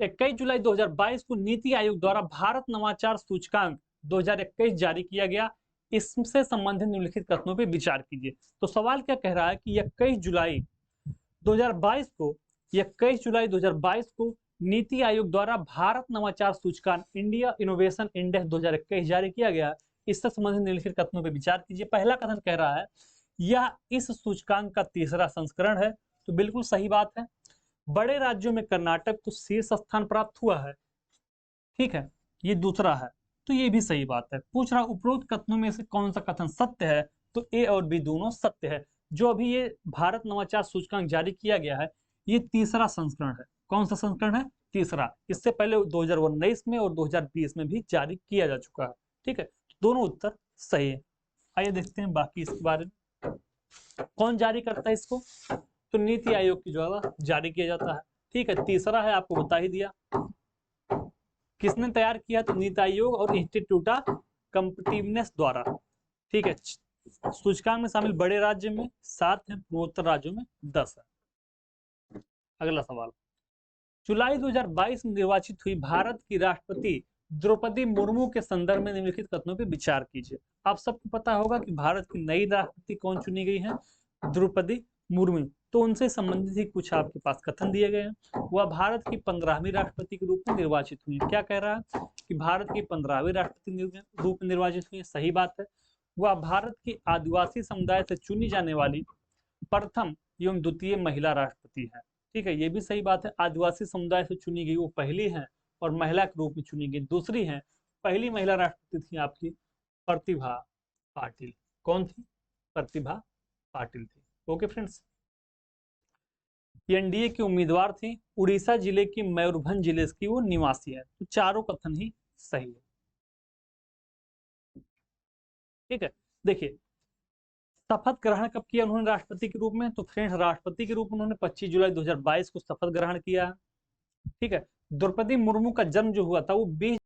21 जुलाई 2022 को नीति आयोग द्वारा भारत नवाचार सूचकांक 2021 जारी किया गया। इससे संबंधित निम्नलिखित कथनों पर विचार कीजिए। तो सवाल क्या कह रहा है कि 21 जुलाई 2022 को नीति आयोग द्वारा भारत नवाचार सूचकांक इंडिया इनोवेशन इंडेक्स 2021 जारी किया गया। इससे संबंधित निम्नलिखित कथनों पर विचार कीजिए। पहला कथन कह रहा है यह इस सूचकांक का 3रा संस्करण है। तो बिल्कुल सही बात है। बड़े राज्यों में कर्नाटक को शीर्ष स्थान प्राप्त हुआ है। ठीक है, ये दूसरा है, तो ये भी सही बात है। पूछ रहा उपरोक्त कथनों में से कौन सा कथन सत्य है? तो ए और बी दोनों सत्य है। जो अभी ये भारत नवाचार सूचकांक जारी किया गया है, ये 3रा संस्करण है। कौन सा संस्करण है? 3रा। इससे पहले 2019 में और 2020 में भी जारी किया जा चुका है। ठीक है, दोनों उत्तर सही है। आइए देखते हैं बाकी इसके बारे में। कौन जारी करता है इसको? तो नीति आयोग की द्वारा जारी किया जाता है। ठीक है, 3रा है, आपको बता ही दिया। किसने तैयार किया? तो नीति आयोग और इंस्टीट्यूट ऑफ कॉम्पिटिटिवनेस द्वारा। ठीक है, सूचकांक में शामिल बड़े राज्य में 7 है, पूर्वोत्तर राज्यों में 10 है। अगला सवाल, जुलाई 2022 में निर्वाचित हुई भारत की राष्ट्रपति द्रौपदी मुर्मू के संदर्भ में निम्नलिखित कथनों पर विचार कीजिए। आप सबको पता होगा कि भारत की नई राष्ट्रपति कौन चुनी गई है? द्रौपदी मुर्मू। तो उनसे संबंधित ही कुछ आपके पास कथन दिए गए हैं। वह भारत की 15वीं राष्ट्रपति के रूप में निर्वाचित हुई। क्या कह रहा है कि भारत की 15वीं राष्ट्रपति रूप में निर्वाचित हुई? सही बात है। वह भारत की आदिवासी समुदाय से चुनी जाने वाली प्रथम एवं द्वितीय महिला राष्ट्रपति है। ठीक है, ये भी सही बात है। आदिवासी समुदाय से चुनी गई वो पहली है, और महिला के रूप में चुनी गई दूसरी है। पहली महिला राष्ट्रपति थी आपकी प्रतिभा पाटिल। कौन थी? प्रतिभा पाटिल थी। Okay friends. एनडीए की उम्मीदवार थी, उड़ीसा जिले की मयूरभंज जिले की वो निवासी है। तो चारों कथन ही सही है। ठीक है, देखिए शपथ ग्रहण कब किया उन्होंने राष्ट्रपति के रूप में? तो फ्रेंड्स राष्ट्रपति के रूप में उन्होंने 25 जुलाई 2022 को शपथ ग्रहण किया। ठीक है, द्रौपदी मुर्मू का जन्म जो हुआ था वो 20